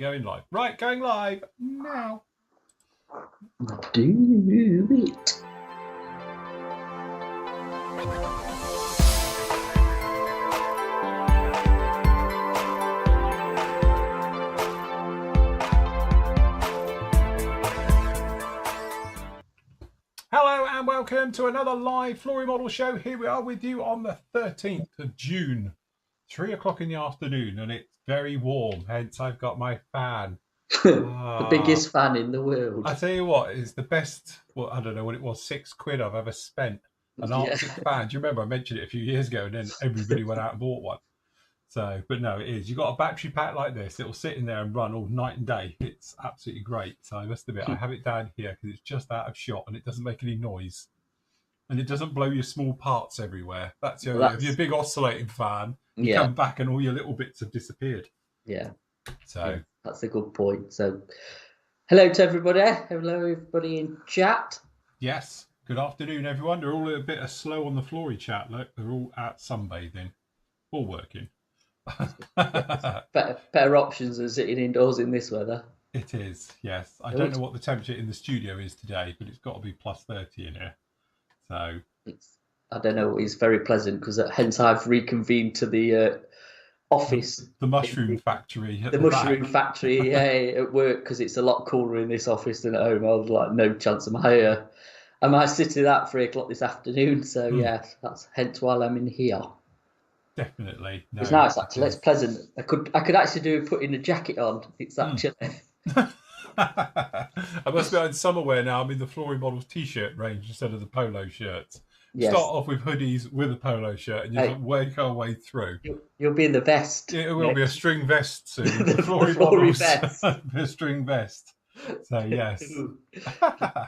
Going live. Right, going live now. Do it. Hello and welcome to another live Flory model show. Here we are with you on the 13th of June, 3 o'clock in the afternoon, and it's very warm, hence I've got my fan. The biggest fan in the world. I tell you what, it's the best, well, I don't know what it was, £6 I've ever spent. An Arctic fan. Do you remember I mentioned it a few years ago and then everybody went out and bought one? So, but no, it is. You've got a battery pack like this. It'll sit in there and run all night and day. It's absolutely great. So I must admit, I have it down here because it's just out of shot and it doesn't make any noise. And it doesn't blow your small parts everywhere. That's the only, if you're a big oscillating fan, you come back and all your little bits have disappeared. Yeah. So that's a good point. So hello to everybody. Hello everybody in chat. Yes. Good afternoon, everyone. They're all a bit slow on the Flory chat. Look, they're all out sunbathing. All working. better options than sitting indoors in this weather. It is, yes. I don't know what the temperature in the studio is today, but it's got to be plus 30 in here. So I don't know. It's very pleasant because hence I've reconvened to the office, the mushroom factory. The mushroom factory, at work, because it's a lot cooler in this office than at home. I was like, no chance of my sitting at 3 o'clock this afternoon. So yeah, that's hence why I'm in here. Definitely. No, it's nice actually. It's pleasant. I could actually do putting a jacket on. It's actually. I must be in summer wear now. I'm in the Flory Models t-shirt range instead of the polo shirts. Yes. Start off with hoodies with a polo shirt and you work our way through. You'll be in the vest. It will be a string vest soon. the Flory Models vest. A string vest. So yes.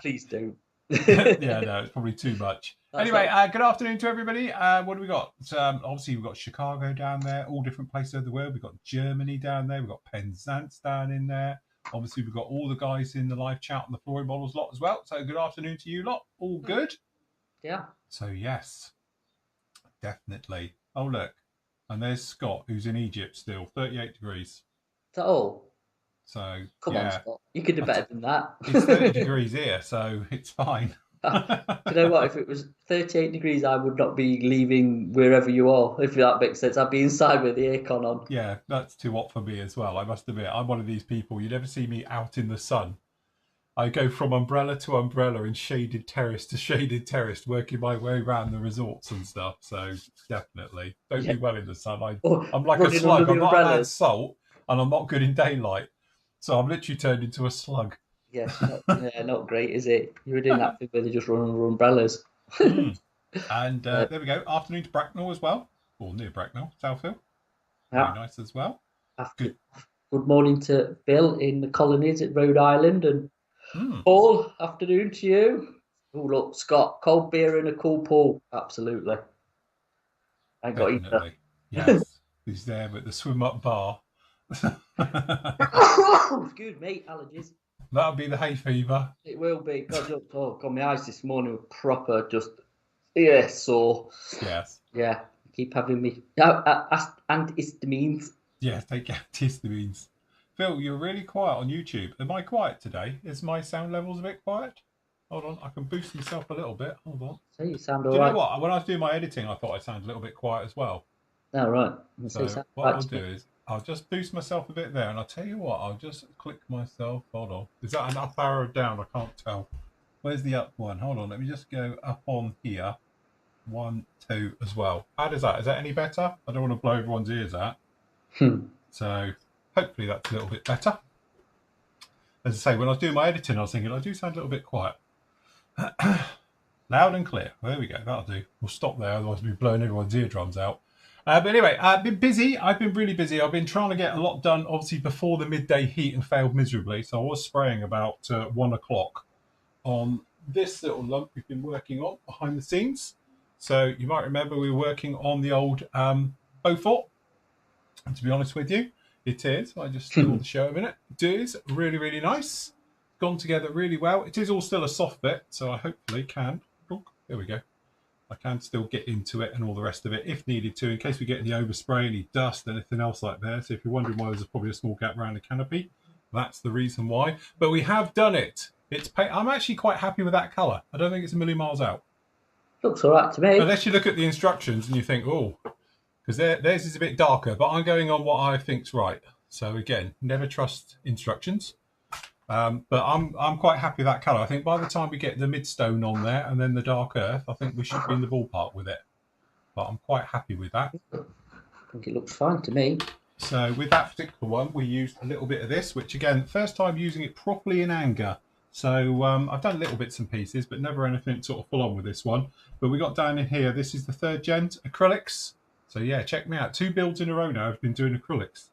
Please don't. Yeah, no, it's probably too much. Anyway, good afternoon to everybody. What do we got? Obviously, we've got Chicago down there, all different places of the world. We've got Germany down there. We've got Penzance down in there. Obviously, we've got all the guys in the live chat on the Flory Models lot as well. So good afternoon to you lot. All good? Yeah. So yes, definitely. Oh, look. And there's Scott, who's in Egypt still, 38 degrees. Is that all? So, Come on, Scott. You could do better than that. It's 30 degrees here, so it's fine. You know what? If it was 38 degrees, I would not be leaving wherever you are, if that makes sense. I'd be inside with the aircon on. Yeah, that's too hot for me as well. I must admit, I'm one of these people. You never see me out in the sun. I go from umbrella to umbrella and shaded terrace to shaded terrace, working my way around the resorts and stuff. So definitely, don't do well in the sun. I'm like a slug. I'm not allowed salt, and I'm not good in daylight. So I'm literally turned into a slug. Yes, not great, is it? You were doing that thing where they just run under umbrellas. And there we go. Afternoon to Bracknell as well, or near Bracknell, Southhill. Yeah. Very nice as well. Good morning to Bill in the colonies at Rhode Island, and Paul. Afternoon to you. Oh look, Scott, cold beer and a cool pool. Absolutely. I ain't got either. Yes, he's there with the swim up bar. Excuse me, allergies. That'll be the hay fever. It will be. God, my eyes this morning were proper, just sore. Yes. Yeah, keep having me antihistamines. Yes, take antihistamines. Phil, you're really quiet on YouTube. Am I quiet today? Is my sound levels a bit quiet? Hold on, I can boost myself a little bit. Hold on. So you sound all right. Do you know right. what? When I was doing my editing, I thought I sounded a little bit quiet as well. Oh, right. So what I'll do is I'll just boost myself a bit there, and I'll tell you what, I'll just click myself. Hold on. Is that an up arrow down? I can't tell. Where's the up one? Hold on. Let me just go up on here. 1, 2 as well. How does that? Is that any better? I don't want to blow everyone's ears out. So hopefully that's a little bit better. As I say, when I was doing my editing, I was thinking I do sound a little bit quiet. Loud and clear. There we go. That'll do. We'll stop there, otherwise we'll be blowing everyone's eardrums out. But anyway, I've been busy. I've been really busy. I've been trying to get a lot done, obviously, before the midday heat and failed miserably. So I was spraying about 1 o'clock on this little lump we've been working on behind the scenes. So you might remember we were working on the old Beaufort. And to be honest with you, it is. I just saw the show a minute. It is really, really nice. Gone together really well. It is all still a soft bit, so I hopefully can. Oh, there we go. I can still get into it and all the rest of it if needed to, in case we get any overspray, any dust, anything else like that. So if you're wondering why there's probably a small gap around the canopy, That's the reason why. But we have done it. I'm actually quite happy with that colour. I don't think it's a million miles out. Looks all right to me. Unless you look at the instructions and you think, oh, because theirs is a bit darker, but I'm going on what I think's right. So again, never trust instructions. But I'm quite happy with that colour. I think by the time we get the midstone on there and then the dark earth, I think we should be in the ballpark with it. But I'm quite happy with that. I think it looks fine to me. So with that particular one, we used a little bit of this, which again, first time using it properly in anger. So I've done little bits and pieces, but never anything sort of full on with this one. But we got down in here, this is the 3rd gen Acrylics. So yeah, check me out. 2 builds in a row now I've been doing Acrylics.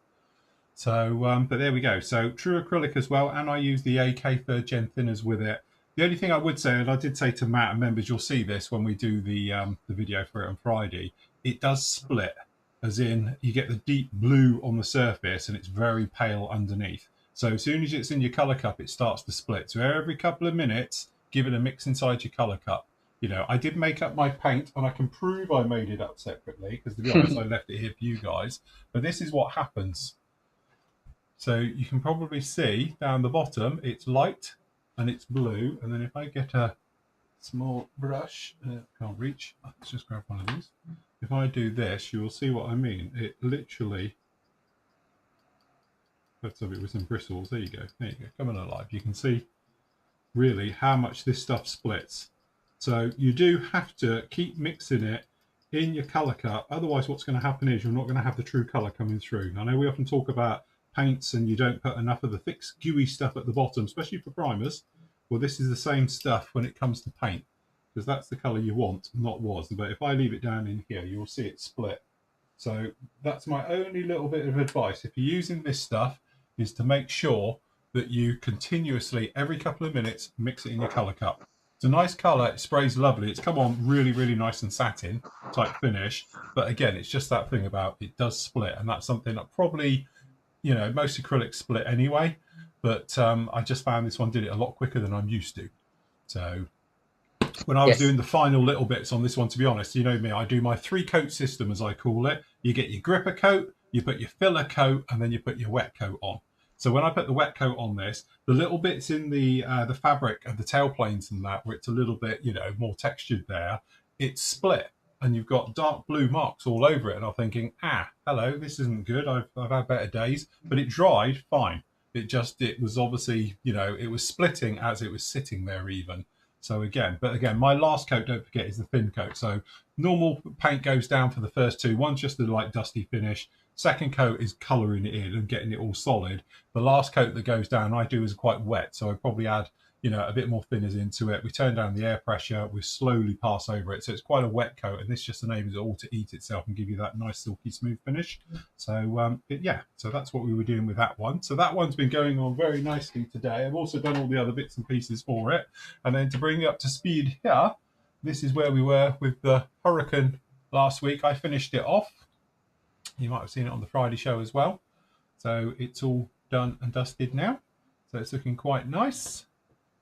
So, but there we go. So true acrylic as well, and I use the AK 3rd gen thinners with it. The only thing I would say, and I did say to Matt and members, you'll see this when we do the video for it on Friday, it does split, as in you get the deep blue on the surface and it's very pale underneath. So as soon as it's in your colour cup, it starts to split. So every couple of minutes, give it a mix inside your colour cup. You know, I did make up my paint, and I can prove I made it up separately, because to be honest, I left it here for you guys. But this is what happens. So you can probably see down the bottom, it's light and it's blue. And then if I get a small brush, can't reach, let's just grab one of these. If I do this, you will see what I mean. It literally, let's have it with some bristles. There you go. There you go. Coming alive. You can see really how much this stuff splits. So you do have to keep mixing it in your colour cup. Otherwise, what's going to happen is you're not going to have the true colour coming through. I know we often talk about paints and you don't put enough of the thick gooey stuff at the bottom, especially for primers. Well, this is the same stuff when it comes to paint, because that's the colour you want, not was. But if I leave it down in here, you'll see it split. So that's my only little bit of advice. If you're using this stuff, is to make sure that you continuously, every couple of minutes, mix it in your colour cup. It's a nice colour, it sprays lovely, it's come on really, really nice and satin type finish. But again, it's just that thing about it does split, and that's something that probably, you know, most acrylics split anyway, but I just found this one did it a lot quicker than I'm used to. So when I was doing the final little bits on this one, to be honest, you know me, I do my 3-coat system, as I call it. You get your gripper coat, you put your filler coat, and then you put your wet coat on. So when I put the wet coat on this, the little bits in the fabric of the tailplanes and that, where it's a little bit, you know, more textured there, it's split. And you've got dark blue marks all over it. And I'm thinking, hello, this isn't good. I've had better days. But it dried fine. It was obviously, you know, it was splitting as it was sitting there even. So again, my last coat, don't forget, is the thin coat. So normal paint goes down for the first 2. One's just the light dusty finish. Second coat is colouring it in and getting it all solid. The last coat that goes down, I do is quite wet. So I probably add, you know, a bit more thinners into it. We turn down the air pressure. We slowly pass over it. So it's quite a wet coat, and this just enables it all to eat itself and give you that nice silky smooth finish. So so that's what we were doing with that one. So that one's been going on very nicely today. I've also done all the other bits and pieces for it. And then to bring you up to speed here, this is where we were with the Hurricane last week. I finished it off. You might have seen it on the Friday show as well. So it's all done and dusted now. So it's looking quite nice.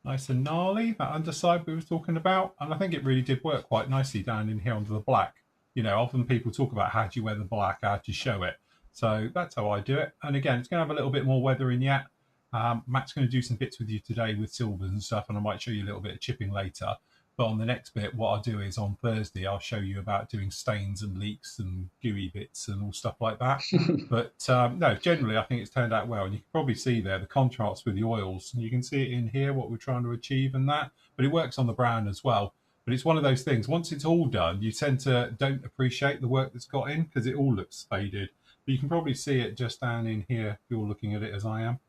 Nice and gnarly, that underside we were talking about. And I think it really did work quite nicely down in here under the black. You know, often people talk about how do you wear the black, how do you show it. So that's how I do it. And again, it's going to have a little bit more weathering yet. Matt's going to do some bits with you today with silvers and stuff, and I might show you a little bit of chipping later. But on the next bit, what I'll do is on Thursday, I'll show you about doing stains and leaks and gooey bits and all stuff like that. But no, generally, I think it's turned out well. And you can probably see there the contrast with the oils. And you can see it in here, what we're trying to achieve and that. But it works on the brown as well. But it's one of those things, once it's all done, you tend to don't appreciate the work that's got in because it all looks faded. But you can probably see it just down in here if you're looking at it as I am.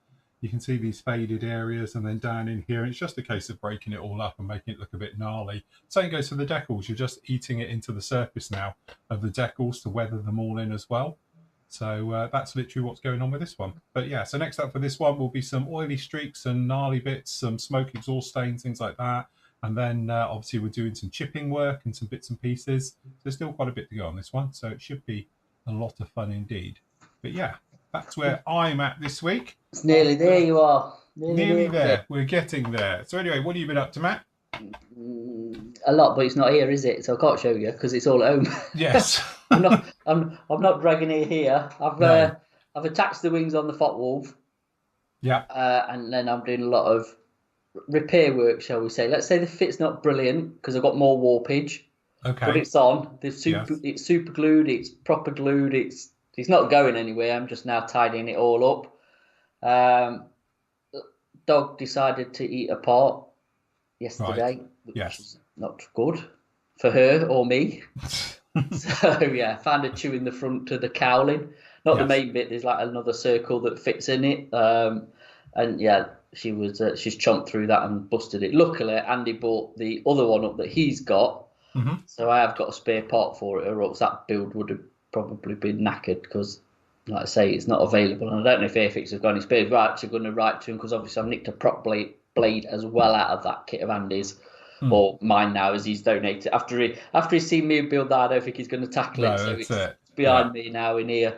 You can see these faded areas, and then down in here, and it's just a case of breaking it all up and making it look a bit gnarly. Same goes for the decals. You're just eating it into the surface now of the decals to weather them all in as well. So that's literally what's going on with this one. But yeah, so next up for this one will be some oily streaks and gnarly bits, some smoke exhaust stains, things like that. And then obviously we're doing some chipping work and some bits and pieces. There's still quite a bit to go on this one, so it should be a lot of fun indeed. But yeah, that's where I'm at this week. It's nearly there, you are. Nearly there. We're getting there. So anyway, what have you been up to, Matt? A lot, but it's not here, is it? So I can't show you because it's all at home. Yes. I'm not dragging it here. I've attached the wings on the Fot Wolf. Yeah. And then I'm doing a lot of repair work, shall we say. Let's say the fit's not brilliant because I've got more warpage, but Okay. it's on. It's super glued. It's proper glued. It's not going anywhere. I'm just now tidying it all up. Dog decided to eat a part Right. yesterday, which Yes. is not good for her or me. So yeah, found her chewing the front of the cowling, not the Yes. main bit. There's like another circle that fits in it, and yeah, she's chomped through that and busted it. Luckily, Andy bought the other one up that he's got, Hmm. so I have got a spare part for it, or else that build would have probably been knackered because, like I say, it's not available. And I don't know if Airfix have got any spares. We're actually going to write to him because obviously I've nicked a prop blade as well out of that kit of Andy's. Mm. Or mine now, as he's donated. After he's seen me build that, I don't think he's going to tackle it. No, So that's it's it. behind me now in here.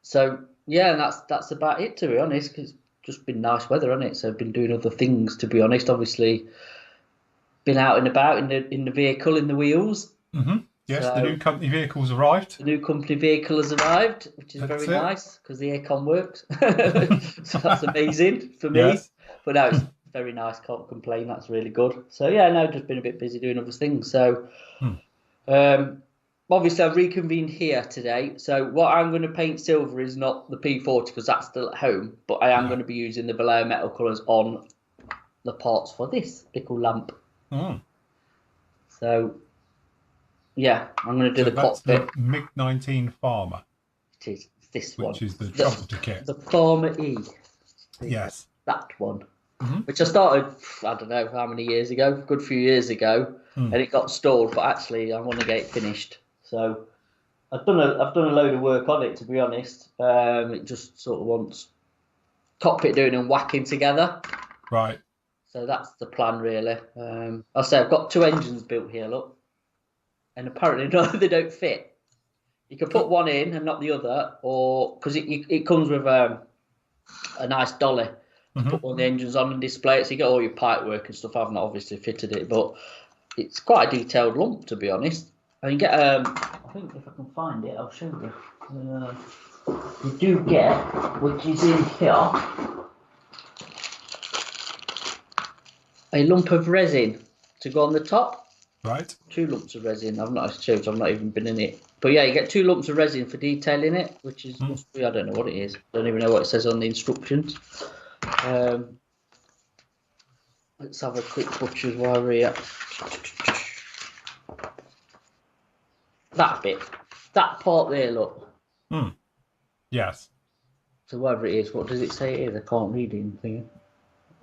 So yeah, and that's about it, to be honest. Cause it's just been nice weather, hasn't it? So I've been doing other things, to be honest. Obviously, been out and about in the vehicle, in the wheels. Hmm. Yes, the new So company vehicle's arrived. the new company vehicle has arrived, which is That's very it. nice because the aircon works. So that's amazing for me. Yes. But no, it's very nice. Can't complain. That's really good. So yeah, no, just been a bit busy doing other things. So Mm. obviously I've reconvened here today. So what I'm going to paint silver is not the P40 because that's still at home, but I am No. going to be using the Vallejo metal colours on the parts for this little lamp. Mm. So yeah, I'm going to do So the that's the cockpit. MiG-19 Farmer, It is this one, which is the trumpeter kit. the Farmer E. Yes. That one, Hmm. which I started, I don't know how many years ago, a good few years ago, Mm. and it got stalled. But actually, I want to get it finished. So I've done a load of work on it, to be honest. It just sort of wants cockpit doing and whacking together. Right. So that's the plan, really. I'll say I've got two engines built here, look, and apparently no, they don't fit. You can put one in and not the other, or because it comes with a nice dolly to Hmm. put one of the engines on and display it, so you get all your pipe work and stuff. I've not obviously fitted it, but it's quite a detailed lump, to be honest. And you get I think if I can find it, I'll show you. You do get, which is in here, a lump of resin to go on the top. Right. Two lumps of resin. I've not showed. I've not even been in it. But yeah, you get two lumps of resin for detailing it, which is Mm. must be. I don't know what it is. Don't even know what it says on the instructions. Let's have a quick butcher's while we're here. That bit, that part there. Look. Mm. Yes. So whatever it is, what does it say it is? I can't read anything.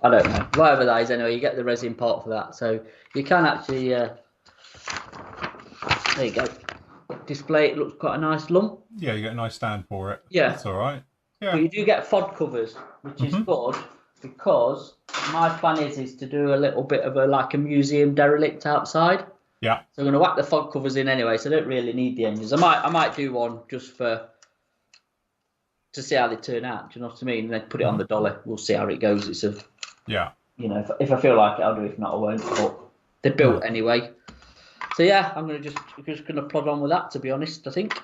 I don't know. Whatever that is, anyway, you get the resin part for that. So you can actually, there you go, display it. Looks quite a nice lump. Yeah, you get a nice stand for it. Yeah. That's all right. Yeah. But you do get FOD covers, which is good because my plan is to do a little bit of a museum derelict outside. Yeah. So I'm going to whack the FOD covers in anyway, so I don't really need the engines. I might do one just to see how they turn out. Do you know what I mean? And then put it on the dolly. We'll see how it goes. It's if I feel like it, I'll do it. If not, I won't. But they're built anyway. So yeah, I'm just gonna plod on with that. To be honest, I think.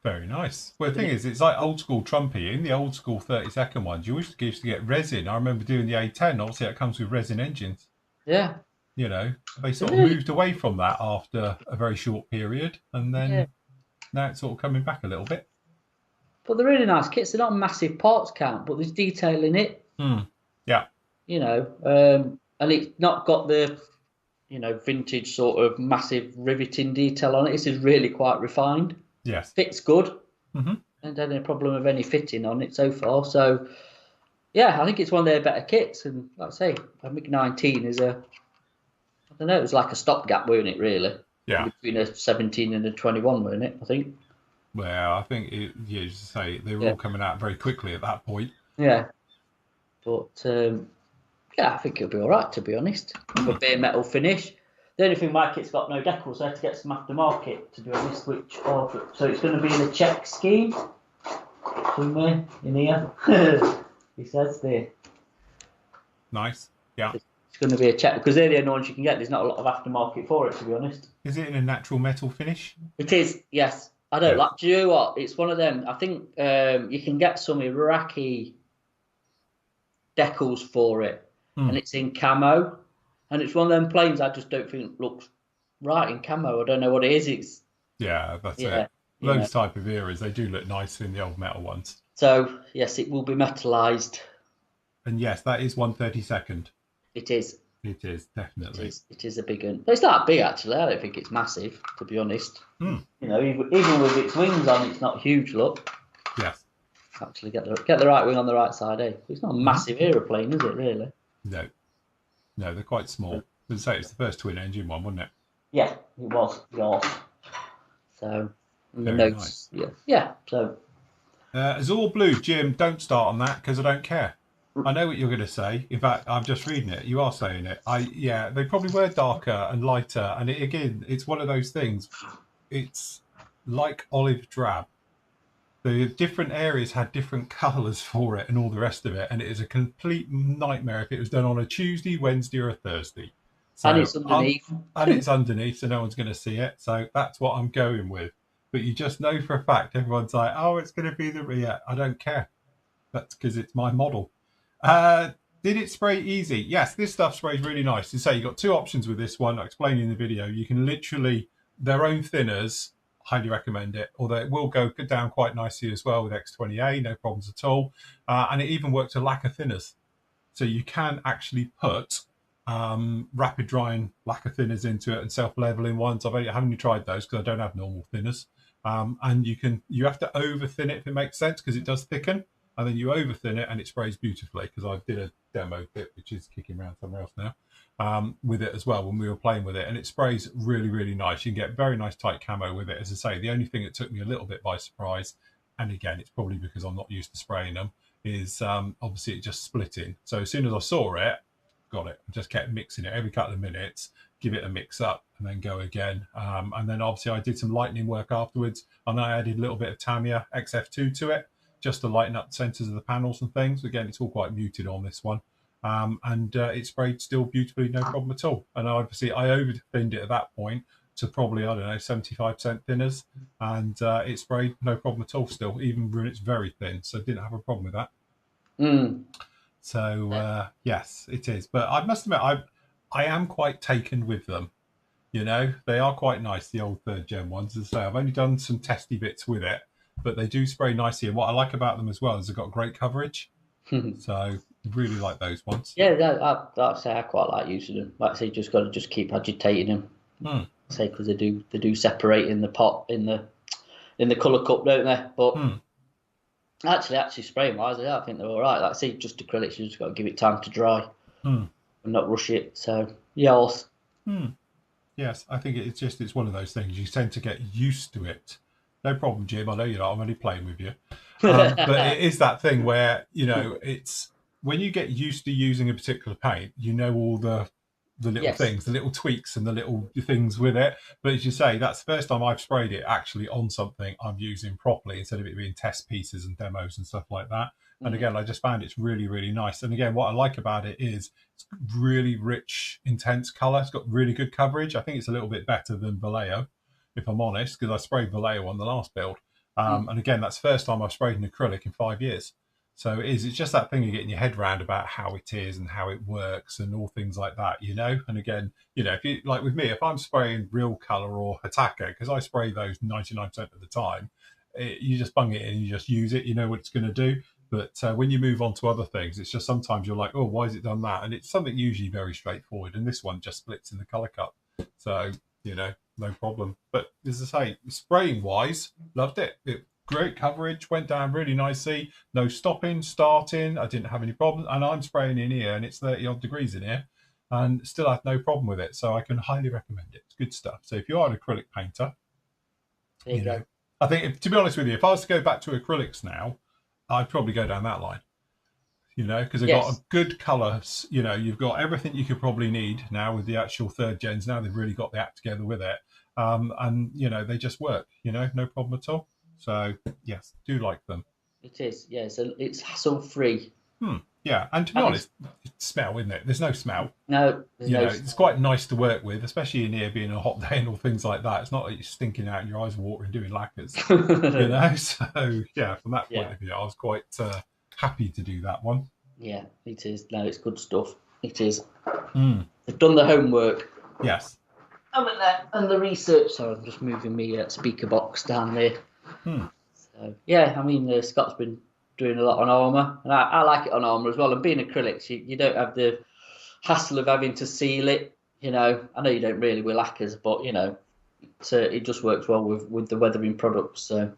Very nice. Well, the thing is, it's like old school trumpy. In the old school 32nd ones, you used to get resin. I remember doing the A10. Obviously, that comes with resin engines. Yeah. You know, they sort of moved away from that after a very short period, and then now it's sort of coming back a little bit. But they're really nice kits. They're not a massive parts count, but there's detail in it. Yeah. You know, and it's not got the, vintage sort of massive riveting detail on it. This is really quite refined. Yes. Fits good. Mm-hmm. And had any problem of any fitting on it so far. So, yeah, I think it's one of their better kits. And like I say, a MiG-19 is I don't know, it was like a stopgap, weren't it, really? Yeah. Between a 17 and a 21, weren't it, I think? Well, I think, as you say, they were all coming out very quickly at that point. Yeah. But, yeah, I think it'll be all right, to be honest. With a bare metal finish. The only thing, my kit's got no decals, so I had to get some aftermarket, to be honest, so it's going to be in a check scheme. Somewhere in here. He says there. Nice. Yeah. It's going to be a check, because they're the only ones you can get. There's not a lot of aftermarket for it, to be honest. Is it in a natural metal finish? It is, yes. I don't Yeah. like. Do you know what? It's one of them. I think you can get some Iraqi decals for it, and Mm. it's in camo, and it's one of them planes I just don't think looks right in camo. I don't know what it is. It's Yeah, that's yeah, it. you know. Those type of eras, they do look nice in the old metal ones. So yes, it will be metalized. And yes, that is 1/32. It is. It is, It definitely. is. It is a big one. But it's not big actually. I don't think it's massive, to be honest. Mm. You know, even with its wings on, it's not huge. Look, Yes. actually get the right wing on the right side. Eh? It's not a Hmm. massive aeroplane, is it? Really? No, no, they're quite small. As I say, it's the first twin engine one, wasn't it? Yeah, it was yours. So, and the Very nice. notes, yeah, yeah. So, Azure Blue, Jim, don't start on that because I don't care. I know what you're going to say. In fact, I'm just reading it. You are saying it. Yeah, they probably were darker and lighter. And again, it's one of those things. It's like olive drab. The different areas had different colours for it and all the rest of it. And it is a complete nightmare if it was done on a Tuesday, Wednesday, or a Thursday. and So it's underneath. and it's underneath, so no one's going to see it. So that's what I'm going with. But you just know for a fact, everyone's like, "Oh, it's going to be the yeah." I don't care. That's because it's my model. Did it spray easy? Yes, this stuff sprays really nice. To say you got two options with this one. I explained in the video. You can literally their own thinners. Highly recommend it. Although it will go down quite nicely as well with X20A, no problems at all. And it even works with lacquer thinners. So you can actually put rapid drying lacquer thinners into it and self-leveling ones. I haven't only tried those because I don't have normal thinners. And you have to over thin it if it makes sense because it does thicken, and then you over thin it and it sprays beautifully. Because I did a demo bit which is kicking around somewhere else now with it as well when we were playing with it, and it sprays really really nice. You can get very nice tight camo with it. As I say, the only thing that took me a little bit by surprise, and again it's probably because I'm not used to spraying them, is obviously it just splitting. So as soon as I saw it, got it. I just kept mixing it every couple of minutes, give it a mix up, and then go again. And then obviously I did some lightening work afterwards, and I added a little bit of Tamiya XF2 to it just to lighten up the centers of the panels and things. Again, it's all quite muted on this one. And it sprayed still beautifully, no problem at all. And obviously I over thinned it at that point to probably, I don't know, 75% thinners, and it sprayed no problem at all still, even when it's very thin. So didn't have a problem with that. Mm. So yes, it is. But I must admit, I am quite taken with them. You know, they are quite nice, the old third gen ones. As I say, I've only done some testy bits with it, but they do spray nicely. And what I like about them as well is they've got great coverage. So really like those ones. Yeah, I'd say I quite like using them. Like I say, just got to just keep agitating them. Say because they do separate in the pot in the colour cup, don't they? But actually spraying wise, yeah, I think they're all right. Like I say, just acrylics, you just got to give it time to dry and not rush it. So yes. Yes, I think it's one of those things. You tend to get used to it. No problem, Jim. I know you're not. I'm only playing with you. But it is that thing where, it's when you get used to using a particular paint, you know all the little Yes. things, the little tweaks and the little things with it. But as you say, that's the first time I've sprayed it actually on something I'm using properly instead of it being test pieces and demos and stuff like that. And again, I just found it's really, really nice. And again, what I like about it is it's really rich, intense color. It's got really good coverage. I think it's a little bit better than Vallejo, if I'm honest, because I sprayed Vallejo on the last build. And again, that's the first time I've sprayed an acrylic in 5 years. So it's just that thing of getting your head around about how it is and how it works and all things like that, And again, if you like with me, if I'm spraying real color or Hataka, because I spray those 99% of the time, you just bung it in and you just use it. You know what it's going to do. But when you move on to other things, it's just sometimes you're like, oh, why has it done that? And it's something usually very straightforward. And this one just splits in the color cup. So, no problem. But as I say, spraying wise, loved it. Great coverage, went down really nicely. No stopping, starting. I didn't have any problems. And I'm spraying in here and it's 30 odd degrees in here and still had no problem with it. So I can highly recommend it. It's good stuff. So if you are an acrylic painter, There you go. I think, to be honest with you, if I was to go back to acrylics now, I'd probably go down that line, because they've got a good colour. You've got everything you could probably need now with the actual third gens. Now they've really got the act together with it. And, they just work, no problem at all. So, yes, do like them. It is, yeah. So it's hassle free. Yeah, and to be And honest, it's smell, isn't it? There's no smell. no, there's You no know, it's quite nice to work with, especially in here being a hot day and all things like that. It's not like you're stinking out and your eyes are watering doing lacquers, you know. So yeah, from that point yeah, of view, I was quite happy to do that one. yeah, it is. No, it's good stuff. It is. Mm. They've done the homework. Yes. And the research. So I'm just moving me speaker box down there. Mm. So yeah, I mean, Scott's been doing a lot on armour, and I like it on armour as well. And being acrylics, you don't have the hassle of having to seal it. You know, I know you don't really with lacquers, but you know, so it just works well with the weathering products. So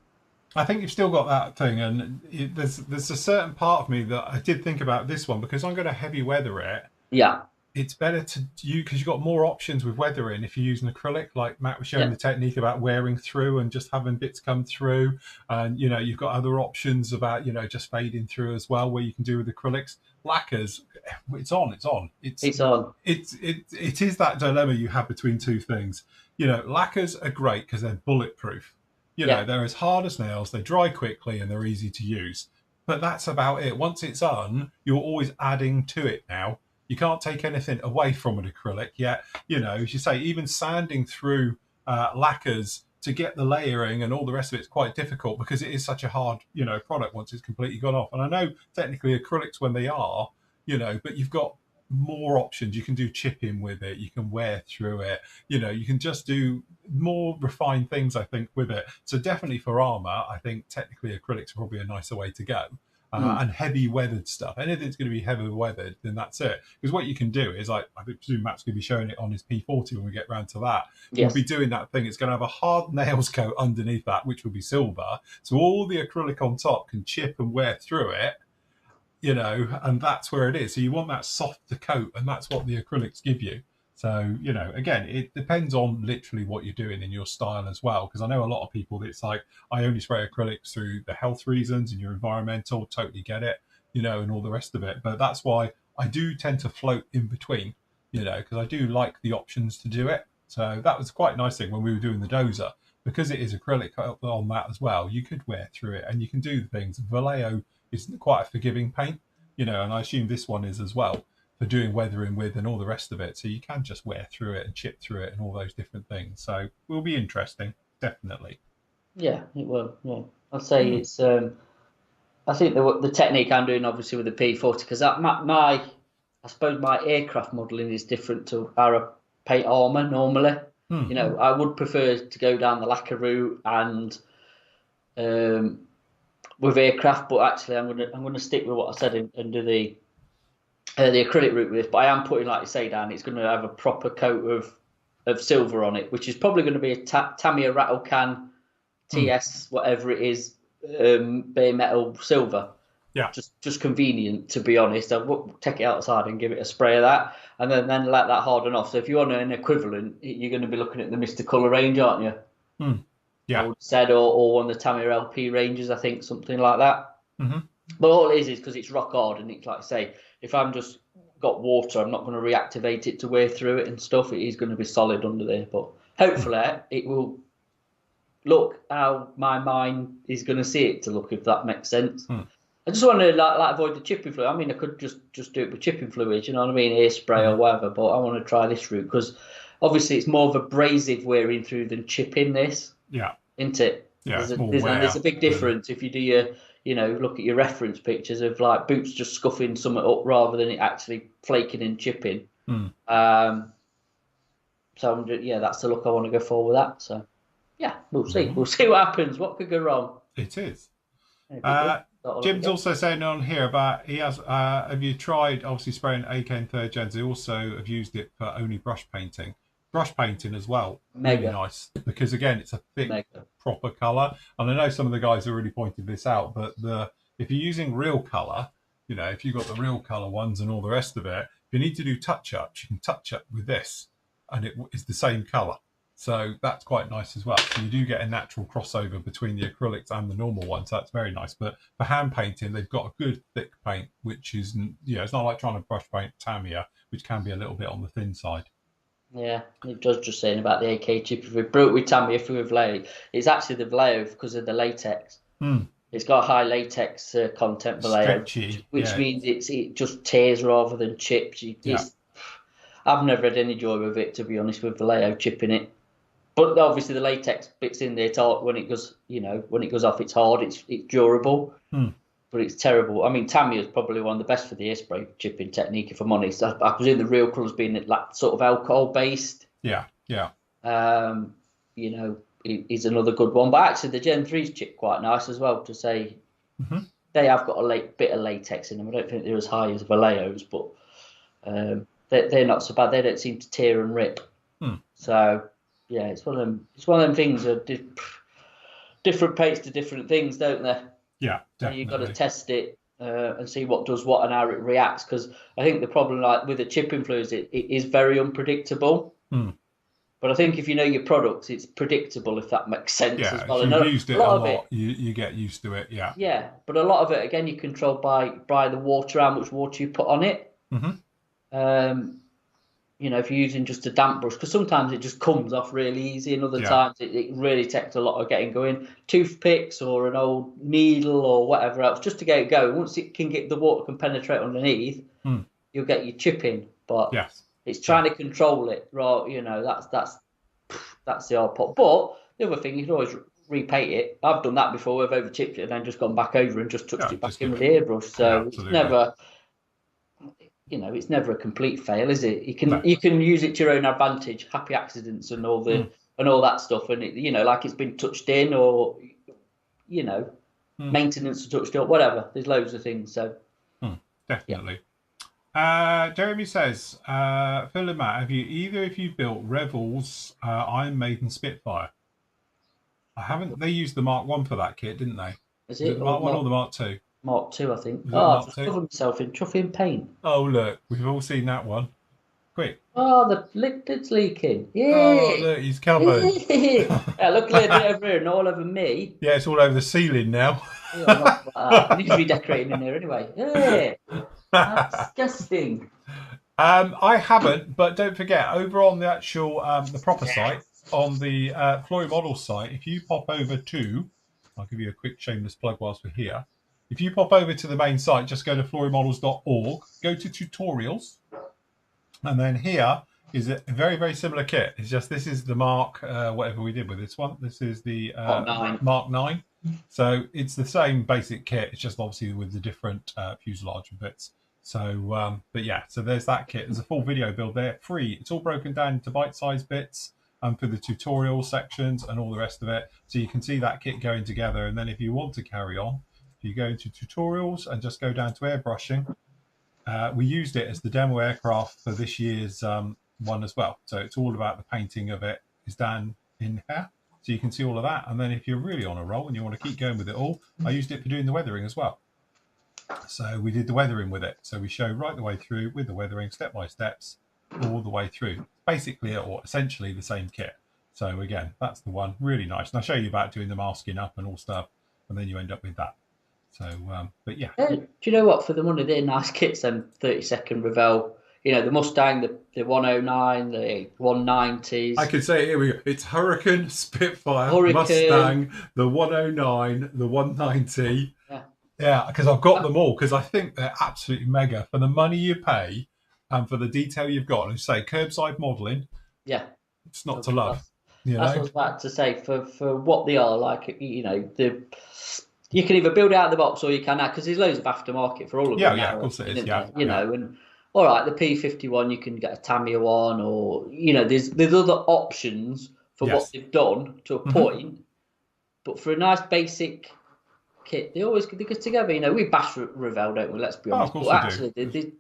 I think you've still got that thing, and there's a certain part of me that I did think about this one because I'm going to heavy weather it. yeah, It's better to you because you've got more options with weathering if you use an acrylic. Like Matt was showing yeah, the technique about wearing through and just having bits come through, and you know you've got other options about just fading through as well, where you can do with acrylics. Lacquers, it's on, it's on. it's on. It is that dilemma you have between two things. Lacquers are great because they're bulletproof. Yeah, They're as hard as nails. They dry quickly and they're easy to use. But that's about it. Once it's on, you're always adding to it now. You can't take anything away from an acrylic yet. As you say, even sanding through lacquers to get the layering and all the rest of it's quite difficult because it is such a hard, product once it's completely gone off. And I know technically acrylics when they are, but you've got more options. You can do chipping with it. You can wear through it. You can just do more refined things, I think, with it. So definitely for armor, I think technically acrylics are probably a nicer way to go. And heavy weathered stuff. Anything's going to be heavy weathered, then that's it. Because what you can do is, like, I presume Matt's going to be showing it on his P40 when we get round to that. We'll be yes, doing that thing. It's going to have a hard nails coat underneath that, which will be silver. So all the acrylic on top can chip and wear through it, and that's where it is. So you want that softer coat, and that's what the acrylics give you. So, again, it depends on literally what you're doing in your style as well. Because I know a lot of people, it's like, I only spray acrylics through the health reasons and your environmental, totally get it, and all the rest of it. But that's why I do tend to float in between, because I do like the options to do it. So that was quite a nice thing when we were doing the dozer. Because it is acrylic on that as well, you could wear through it and you can do the things. Vallejo is quite a forgiving paint, and I assume this one is as well for doing weathering with and all the rest of it. So you can just wear through it and chip through it and all those different things. So it will be interesting, definitely. yeah, it will. Yeah, I'd say Mm. it's. I think the technique I'm doing obviously with the P40 because my I suppose my aircraft modelling is different to our paint armour normally. Mm. You know, I would prefer to go down the lacquer route and um, with aircraft, but actually I'm gonna stick with what I said and do the acrylic route with this. But I am putting, like you say, Dan, it's going to have a proper coat of silver on it, which is probably going to be a Tamiya rattle can Mm. TS whatever it is, bare metal silver. Yeah. Just convenient, to be honest. I'll take it outside and give it a spray of that, and then let that harden off. So if you want an equivalent, you're going to be looking at the Mr. Colour range, aren't you? Mm. I Yeah. would have said, or one of the Tamiya LP ranges, I think, something like that. Mm-hmm. But all it is because it's rock hard, and it's like I say, if I'm just got water, I'm not going to reactivate it to wear through it and stuff. It is going to be solid under there, but hopefully it will look how my mind is going to see it to look, if that makes sense. Mm. I just want to like avoid the chipping fluid. I mean, I could just do it with chipping fluid, you know what I mean, hairspray Mm-hmm. or whatever. But I want to try this route because obviously it's more of abrasive wearing through than chipping this, Yeah. isn't it? Yeah. There's It's a more there's wear a big than. difference if you do look at your reference pictures of like boots just scuffing something up rather than it actually flaking and chipping. Mm. So yeah, that's the look I want to go for with that. So yeah, we'll see. Mm. We'll see what happens. What could go wrong? It is. It'd be good. Jim's also saying on here about he has. Have you tried obviously spraying AK in third gens? They also have used it for only brush painting. Brush painting as well, really Mega. nice because again it's a thick, Mega. proper color. And I know some of the guys already pointed this out, but if you're using real color, if you've got the real color ones and all the rest of it, if you need to do touch ups, you can touch up with this, and it is the same color. So that's quite nice as well. So you do get a natural crossover between the acrylics and the normal ones. So that's very nice. But for hand painting, they've got a good thick paint, which is, it's not like trying to brush paint Tamiya, which can be a little bit on the thin side. Yeah, it does just saying about the AK chip. If we broke with Tamiya with Vallejo, it's actually the Vallejo because of the latex. Mm. It's got a high latex content Vallejo, Stretchy. which means it just tears rather than chips. I've never had any joy with it, to be honest, with Vallejo chipping it. But obviously the latex bits in there, it's hard when it goes, when it goes off, it's hard, it's durable, but it's terrible. I mean, Tamiya is probably one of the best for the airspray chipping technique, if I'm honest. I presume the real colours being like sort of alcohol based. Yeah. Is another good one. But actually, the Gen 3's chip quite nice as well. To say they have got a bit of latex in them. I don't think they're as high as Vallejo's, but they're not so bad. They don't seem to tear and rip. So yeah, it's one of them. It's one of them things. Different paints to different things, don't they? Yeah, definitely. You've got to test it and see what does what and how it reacts. Because I think the problem, like with the chipping fluids, it is very unpredictable. But I think if you know your products, it's predictable, if that makes sense as well. If you've used it a lot, you get used to it, yeah. Yeah, but a lot of it, again, you control by the water, how much water you put on it. If you're using just a damp brush, because sometimes it just comes off really easy, and other times it really takes a lot of getting going. Toothpicks or an old needle or whatever else, just to get it going. Once it can get the water can penetrate underneath, you'll get your chipping. But it's trying to control it, right? That's the hard part. But the other thing, you can always repaint it. I've done that before. I've over chipped it and then just gone back over and just touched it back in with the airbrush. So it's never, it's never a complete fail, is it? You can use it to your own advantage. Happy accidents and all that stuff, and like it's been touched in or maintenance touched up, whatever. There's loads of things. So definitely. Yeah. Jeremy says, Phil and Matt, have you either of you built Revel's Iron Maiden Spitfire? I haven't. They used the Mark 1 for that kit, didn't they? Is it the Mark 1 or the Mark 2? Mark 2, I think. I've just covered myself in truffing paint. Oh, look, we've all seen that one. Quick. Oh, the liquid's leaking. Yeah. Oh, look, he's covered. Yeah, look a little bit over here and all over me. Yeah, it's all over the ceiling now. I need to be decorating in there anyway. Yeah. That's disgusting. I haven't, but don't forget, over on the actual, the proper site, on the Flory Models site, if you pop over to, I'll give you a quick shameless plug whilst we're here. If you pop over to the main site, just go to florymodels.org, go to tutorials, and then here is a very, very similar kit. It's just this is the Mark, whatever we did with this one. This is the Mark 9. So it's the same basic kit. It's just obviously with the different fuselage bits. So, but yeah, so there's that kit. There's a full video build there, free. It's all broken down into bite-sized bits for the tutorial sections and all the rest of it. So you can see that kit going together. And then if you want to carry on, you go into tutorials and just go down to airbrushing. We used it as the demo aircraft for this year's one as well. So it's all about the painting of it is down in here. So you can see all of that. And then if you're really on a roll and you want to keep going with it all, I used it for doing the weathering as well. So we did the weathering with it. So we show right the way through with the weathering, step by steps, all the way through. Basically, or essentially the same kit. So again, that's the one. Really nice. And I'll show you about doing the masking up and all stuff. And then you end up with that. So, but yeah. Do you know what? For the money, they're nice kits, them 30-second Revell. The Mustang, the 109, the 190s. I could say, here we go. It's Hurricane, Spitfire, Mustang, the 109, the 190. Yeah, because I've got them all, because I think they're absolutely mega. For the money you pay and for the detail you've got, and you say curbside modelling, it's not to love. That's what I was about to say. For what they are, like, you can either build it out of the box or you can, because there's loads of aftermarket for all of them. Yeah, of course it is. And all right, the P51, you can get a Tamiya one, or there's other options for what they've done to a point. But for a nice basic kit, they get together. We bash Revell, don't we? Let's be honest. Of course we do.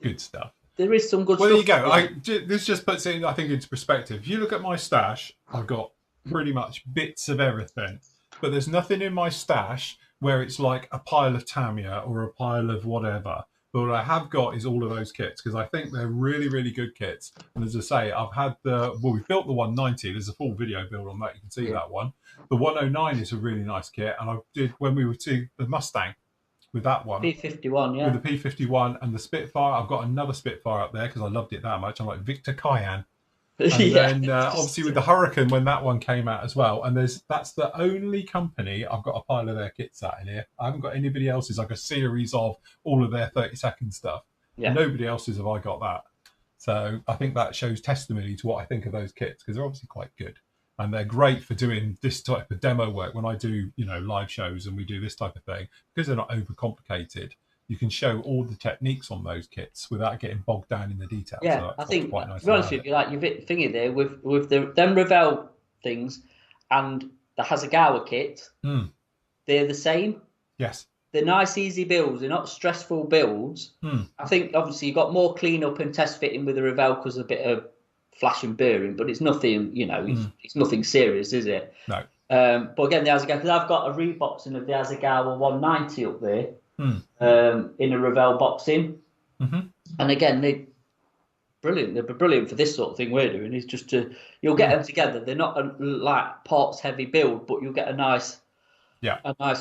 Good stuff. There is some good stuff. Well, there you go. This just puts it, I think, into perspective. If you look at my stash, I've got pretty much bits of everything. But there's nothing in my stash where it's like a pile of Tamiya or a pile of whatever. But what I have got is all of those kits, because I think they're really, really good kits. And as I say, I've had we built the 190. There's a full video build on that. You can see that one. The 109 is a really nice kit. And I did, when we were to the Mustang with that one. P51, yeah. With the P51 and the Spitfire. I've got another Spitfire up there because I loved it that much. I'm like Victor Cayenne. And Yeah, then obviously with the Hurricane, when that one came out as well, and that's the only company I've got a pile of their kits out in here. I haven't got anybody else's, like a series of all of their 30-second stuff. yeah, Nobody else's have I got that. So I think that shows testimony to what I think of those kits, because they're obviously quite good. And they're great for doing this type of demo work when I do, live shows and we do this type of thing, because they're not overcomplicated. You can show all the techniques on those kits without getting bogged down in the details. So yeah. I that's what's think, quite to nice be honest about with it. you, like you've hit the thingy there with them Revell things and the Hasegawa kit, Mm. they're the same. Yes. They're nice, easy builds. They're not stressful builds. Mm. I think obviously you got more cleanup and test fitting with the Revell because a bit of flash and bearing, but it's nothing, it's nothing serious, is it? No. But again, the Hasegawa, because I've got a reboxing of the Hasegawa 190 up there in a Revell boxing. Mm-hmm. And again, they're brilliant. They're brilliant for this sort of thing we're doing. Is just you'll get them together. They're not like parts heavy build, but you'll get a nice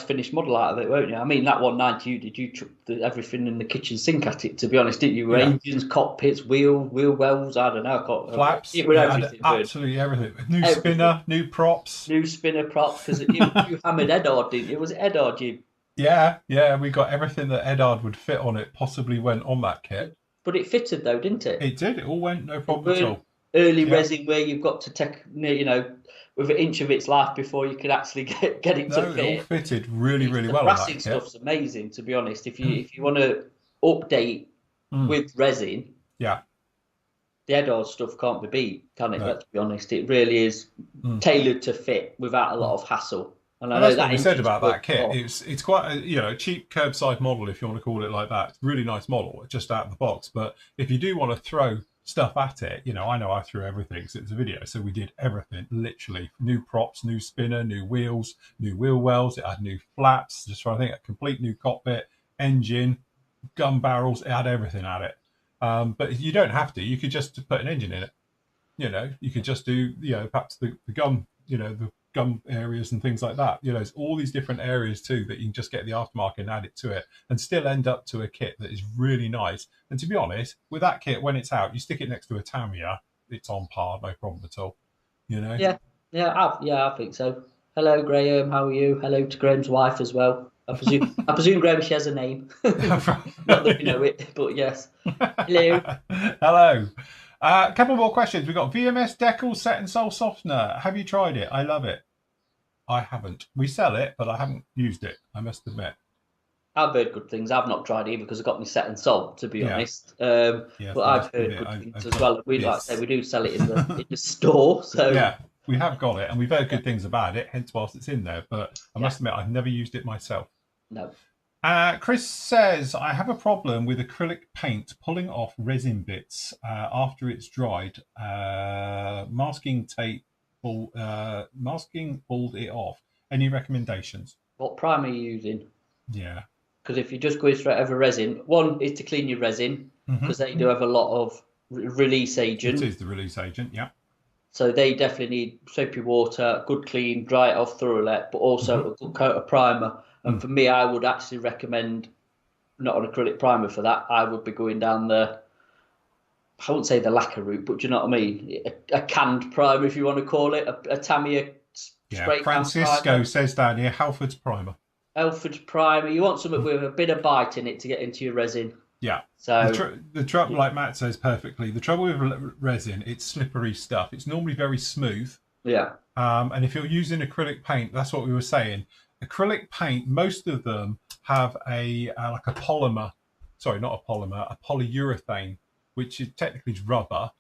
finished model out of it, won't you? I mean, that 190 you did, you took everything in the kitchen sink at it, to be honest, didn't you? Engines, cockpits, wheel wells, I don't know. Flaps. It was everything. Absolutely everything. New spinner, new props. New spinner props, because you hammered Edard, didn't you? Was it Edard you? Yeah, we got everything that Edard would fit on it, possibly went on that kit. But it fitted though, didn't it? It did. It all went, no problem at all. Early resin where you've got to take, with an inch of its life before you can actually get it to fit. It all fitted really, really well. The brassing stuff's amazing, to be honest. If you want to update with resin, the Edard stuff can't be beat, can it? No. Let's be honest. It really is tailored to fit without a lot of hassle. And that's what we said about that kit. It's quite a cheap curbside model, if you want to call it like that. It's a really nice model, just out of the box. But if you do want to throw stuff at it, I know I threw everything because it was a video, so we did everything, literally. New props, new spinner, new wheels, new wheel wells. It had new flaps, just for, I think, a complete new cockpit, engine, gun barrels. It had everything at it. But you don't have to. You could just put an engine in it. You could just do, perhaps the gun, the gun areas and things like that. There's all these different areas too that you can just get the aftermarket and add it to it and still end up to a kit that is really nice. And to be honest, with that kit, when it's out, you stick it next to a Tamiya, it's on par, no problem at all. Yeah, I think so. Hello, Graham. How are you? Hello to Graham's wife as well. I presume Graham, she has a name. Not that we know it, but yes. Hello. Hello. A couple more questions. We've got VMS Decal Set and Sol Softener. Have you tried it? I love it. I haven't. We sell it, but I haven't used it, I must admit. I've heard good things. I've not tried it because I got me Set and Sol, to be honest. But I've heard good things as well. We like I say, we do sell it in the store. So yeah, we have got it, and we've heard good things about it. Hence, whilst it's in there, but I must admit, I've never used it myself. No. Chris says, I have a problem with acrylic paint pulling off resin bits after it's dried. Masking pulled it off. Any recommendations? What primer are you using? Yeah. Because if you just go straight over resin, one is to clean your resin, because they do have a lot of release agent. It is the release agent, yeah. So they definitely need soapy water, good clean, dry it off thoroughly, but also a good coat of primer. And for me, I would actually recommend not an acrylic primer for that. I would be going down I wouldn't say the lacquer route, but do you know what I mean? A canned primer, if you want to call it, a Tamiya spray. Francisco says down here, Halford's primer. Halford's primer. You want something with a bit of bite in it to get into your resin. Yeah. So the trouble, like Matt says perfectly, the trouble with resin, it's slippery stuff. It's normally very smooth. Yeah. And if you're using acrylic paint, that's what we were saying. Acrylic paint, most of them have a polyurethane, which is technically rubber,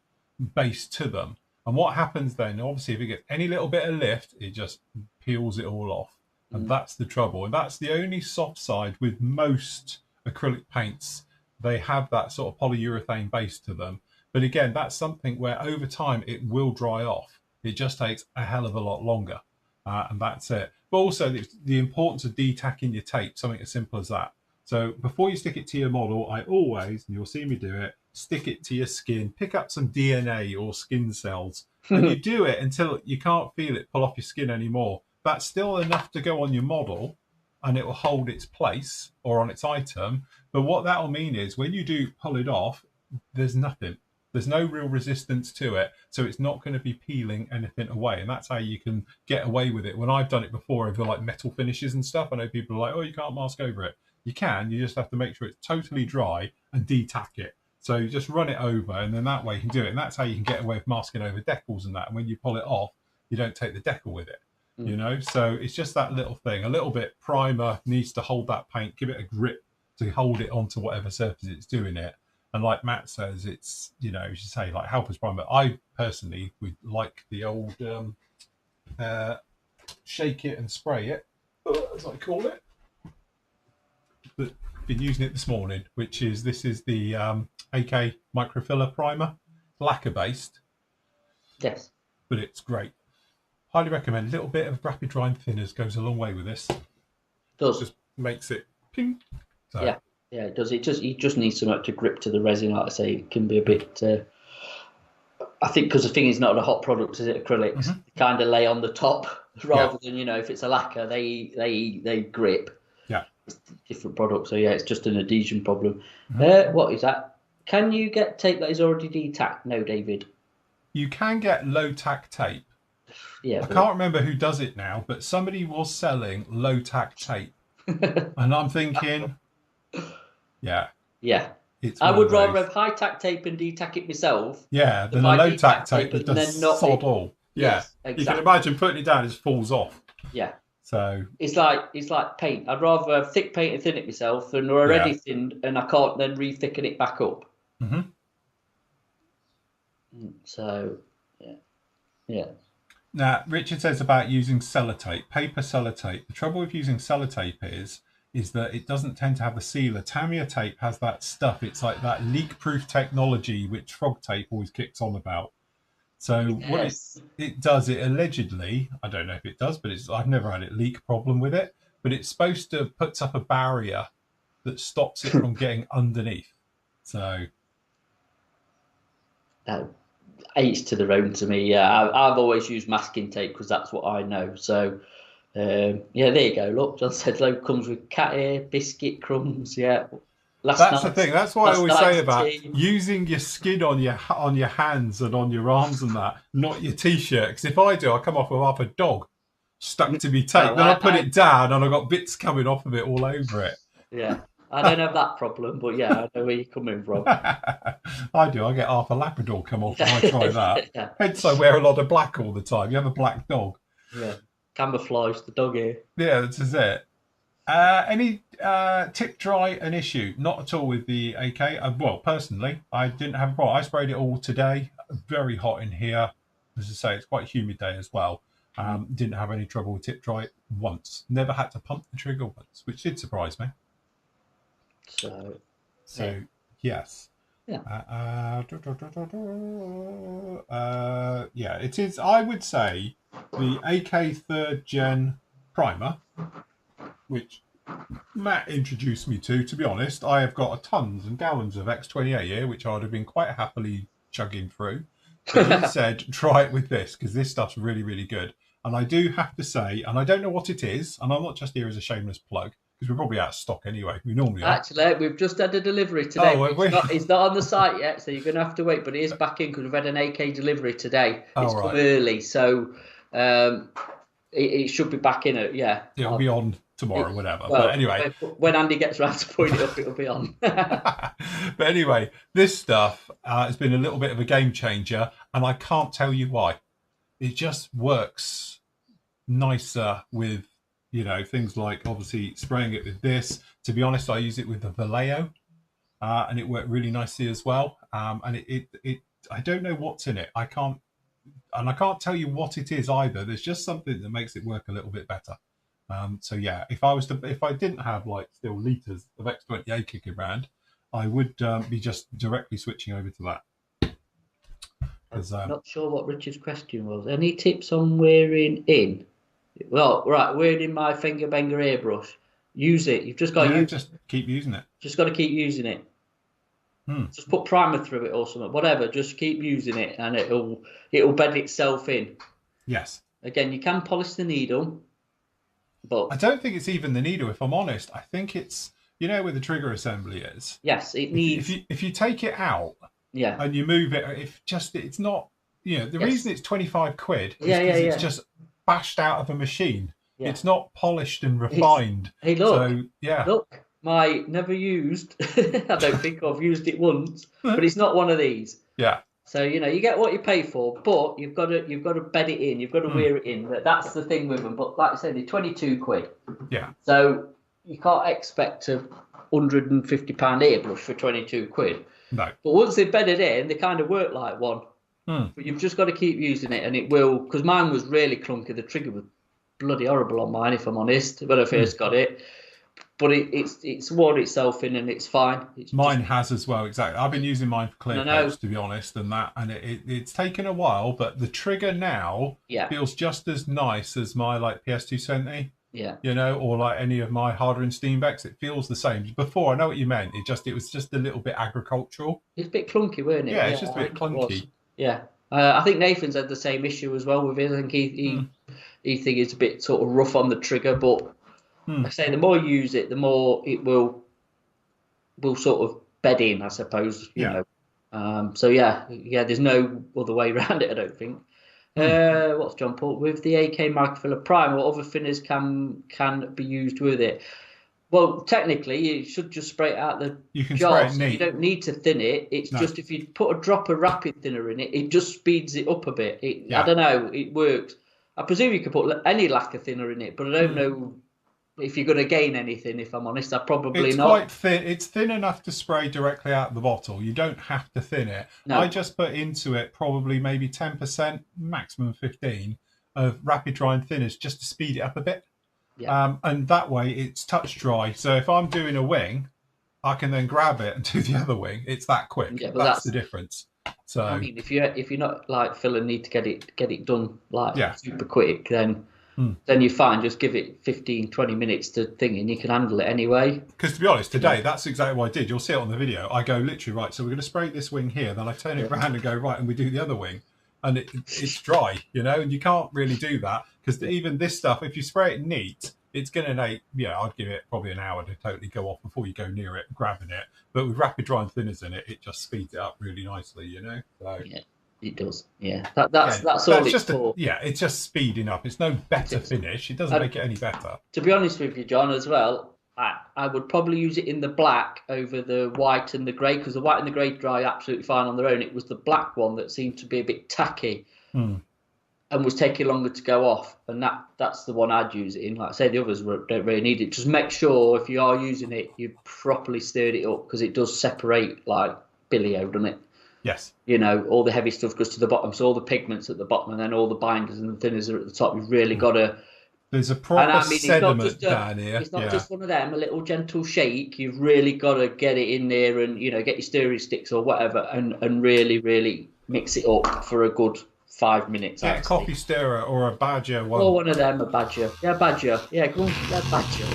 base to them. And what happens then, obviously, if it gets any little bit of lift, it just peels it all off. And that's the trouble. And that's the only soft side with most acrylic paints. They have that sort of polyurethane base to them. But again, that's something where over time it will dry off. It just takes a hell of a lot longer. And that's it. But also the importance of detacking your tape, something as simple as that. So before you stick it to your model, I always, and you'll see me do it, stick it to your skin, pick up some DNA or skin cells, and you do it until you can't feel it pull off your skin anymore. That's still enough to go on your model, and it will hold its place or on its item. But what that will mean is when you do pull it off, there's nothing. There's no real resistance to it, so it's not going to be peeling anything away, and that's how you can get away with it. When I've done it before over like metal finishes and stuff, I know people are like, oh, you can't mask over it. You can, you just have to make sure it's totally dry and de-tack it. So you just run it over, and then that way you can do it, and that's how you can get away with masking over decals and that. And when you pull it off, you don't take the decal with it. You know, so it's just that little thing. A little bit primer needs to hold that paint, give it a grip to hold it onto whatever surface it's doing it. And like Matt says, it's, you know, you should say like helper's primer. I personally would like the old shake it and spray it, as I call it. But been using it this morning, which is this is the AK microfiller primer, lacquer based. Yes, but it's great. Highly recommend. A little bit of rapid drying thinners goes a long way with this. Does just makes it ping. So. Yeah, it does. You just need something to grip to the resin. Like I say, it can be a bit. I think because the thing is not a hot product, is it? Acrylics kind of lay on the top rather than, you know, if it's a lacquer, they grip. Yeah, it's different product. So yeah, it's just an adhesion problem. What is that? Can you get tape that is already de-tacked? No, David. You can get low tack tape. Yeah, I can't remember who does it now, but somebody was selling low tack tape, and I'm thinking, yeah. I would rather have high tack tape and de-tack it myself. Yeah, than a low tack tape that does sod all. Yeah, yes, exactly. You can imagine putting it down, it just falls off. Yeah. So it's like paint. I'd rather have thick paint and thin it myself than already thinned, and I can't then re-thicken it back up. So, yeah. Now, Richard says about using sellotape, paper sellotape. The trouble with using sellotape is that it doesn't tend to have the sealer. Tamiya tape has that stuff. It's like that leak-proof technology which frog tape always kicks on about. So what it does, it allegedly, I don't know if it does, but I've never had a leak problem with it, but it's supposed to put up a barrier that stops it from getting underneath. So... each to their own to me. Yeah, I've always used masking tape because that's what I know. So, there you go. Look, John said load comes with cat hair, biscuit crumbs. Yeah, that's the thing. That's why I always say about using your skin on your hands and on your arms and that, not your t-shirt. Because if I do, I come off with half a dog stuck to me tape. Then I put it down and I got bits coming off of it all over it. Yeah. I don't have that problem, but yeah, I know where you're coming from. I do. I get half a Labrador come off when I try that. Hence, I wear a lot of black all the time. You have a black dog. Yeah, camouflage the dog here. Yeah, this is it. Any tip dry an issue? Not at all with the AK. Well, personally, I didn't have a problem. I sprayed it all today. Very hot in here. As I say, it's quite a humid day as well. Didn't have any trouble with tip dry once. Never had to pump the trigger once, which did surprise me. So yes. Yeah. Yeah, it is. I would say the AK 3rd Gen primer, which Matt introduced me to be honest. I have got tons and gallons of X28 here, which I'd have been quite happily chugging through. But he said, try it with this, because this stuff's really, really good. And I do have to say, and I don't know what it is, and I'm not just here as a shameless plug, because we're probably out of stock anyway. We normally are. Actually, we've just had a delivery today. It's not on the site yet, so you're going to have to wait. But it is back in because we've had an AK delivery today. It's come early, so it should be back in it. Yeah, it'll be on tomorrow, whatever. Well, but anyway, when Andy gets around to point it up, it'll be on. But anyway, this stuff has been a little bit of a game changer, and I can't tell you why. It just works nicer with, you know, things like obviously spraying it with this. To be honest, I use it with the Vallejo, and it worked really nicely as well. And it I don't know what's in it. I can't tell you what it is either. There's just something that makes it work a little bit better. So yeah, if I didn't have like still liters of X28 kicking around, I would be just directly switching over to that. I'm not sure what Richard's question was. Any tips on wearing in? Well, right, wearing in my finger banger airbrush. Use it. You've just got to just keep using it. Just got to keep using it. Just put primer through it or something. Whatever. Just keep using it, and it'll bed itself in. Yes. Again, you can polish the needle, but I don't think it's even the needle. If I'm honest, I think it's, you know, where the trigger assembly is. Yes, it needs. If you take it out Yeah. and you move it. If just it's not, the reason Yes. it's 25 quid is Yeah, yeah, because it's yeah. just bashed out of a machine. Yeah. It's not polished and It's refined. hey, So yeah, look, my never used. I don't think I've used it once, but it's not one of these. yeah, So you get what you pay for, but you've got to bed it in. You've got to mm, wear it in. That's the thing with them. But like I said, they're 22 quid. yeah, So you can't expect a £150 airbrush for 22 quid. no, But once they've bedded in, they kind of work like one. mm, But you've just got to keep using it, and it will. Because mine was really clunky. The trigger was bloody horrible on mine, if I'm honest, when I mm. first got it. But it's worn itself in, and it's fine. It's Mine just, has as well. Exactly. I've been using mine for and clear I know, coats, to be honest, and it's taken a while, but the trigger now yeah, feels just as nice as my like PS270. yeah. Or like any of my harder and Steambecks. It feels the same. Before, I know what you meant. It was just a little bit agricultural. It's a bit clunky, weren't it? Yeah, Yeah, it's just a I bit think it was. clunky. Yeah. I think Nathan's had the same issue as well with his. I think Mm, he thinks it's a bit sort of rough on the trigger, but mm, like I say the more you use it, the more it will sort of bed in, I suppose. yeah. So yeah, there's no other way around it, I don't think. Mm. What's John put with the AK microfiller prime? What other thinners can be used with it? Well, technically, you should just spray it out the You can spray jar, it so you neat. don't need to thin it. It's No. just if you put a drop of rapid thinner in it, it just speeds it up a bit. I Yeah. don't know, it works. I presume you could put any lacquer thinner in it, but I don't Mm. know if you're going to gain anything. If I'm honest, I probably It's not. quite thin. It's thin enough to spray directly out of the bottle. You don't have to thin it. I No, just put into it probably maybe 10%, maximum 15 of rapid drying thinners just to speed it up a bit. yeah, And that way it's touch dry. So if I'm doing a wing, I can then grab it and do the other wing. It's that quick. yeah, but That's the that's. difference. I So mean, if you're not like Phil and need to get it done like yeah. super quick, Mm. then you're fine. Just give it 15, 20 minutes to thing, and you can handle it anyway. Because to be honest, today that's exactly what I did. You'll see it on the video. I go literally right. So we're going to spray this wing here. Then I turn it around and go right, and we do the other wing, and it's dry, and you can't really do that because even this stuff, if you spray it neat, it's going to take. Yeah, I'd give it probably an hour to totally go off before you go near it, grabbing it. But with rapid drying thinners in it, it just speeds it up really nicely. So. Yeah, it does. Yeah, that's Yeah, all it's just for. it's just speeding up. It's no better finish. It doesn't make it any better. To be honest with you, John, as well, I would probably use it in the black over the white and the grey, because the white and the grey dry absolutely fine on their own. It was the black one that seemed to be a bit tacky Hmm. and was taking longer to go off, and that's the one I'd use it in. Like I say, the others don't really need it. Just make sure if you are using it, you've properly stirred it up, because it does separate like billio, doesn't it? Yes. All the heavy stuff goes to the bottom, so all the pigments at the bottom, and then all the binders and the thinners are at the top. You've really got to. There's a proper sediment down here. It's not just one of them, a little gentle shake. You've really got to get it in there and, get your stirring sticks or whatever and really, really mix it up for a good 5 minutes. Get a coffee stirrer or a badger one. Or one of them, a badger. Yeah, badger. Yeah, go on, badger.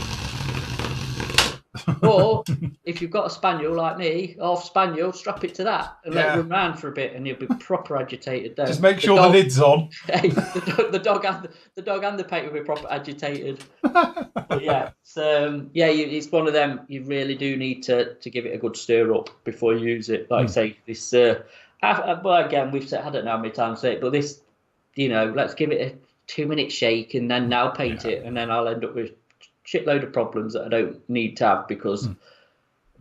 Or if you've got a spaniel like me, half spaniel, strap it to that and let it run around for a bit, and you'll be proper agitated. Just make sure the lid's on. Hey, the dog and the pet will be proper agitated. But yeah, it's one of them. You really do need to give it a good stir up before you use it. Like I say, this. Well, again, we've said, I don't know how many times say it, but this, let's give it a 2-minute shake and then now paint it, and then I'll end up with shitload of problems that I don't need to have, because a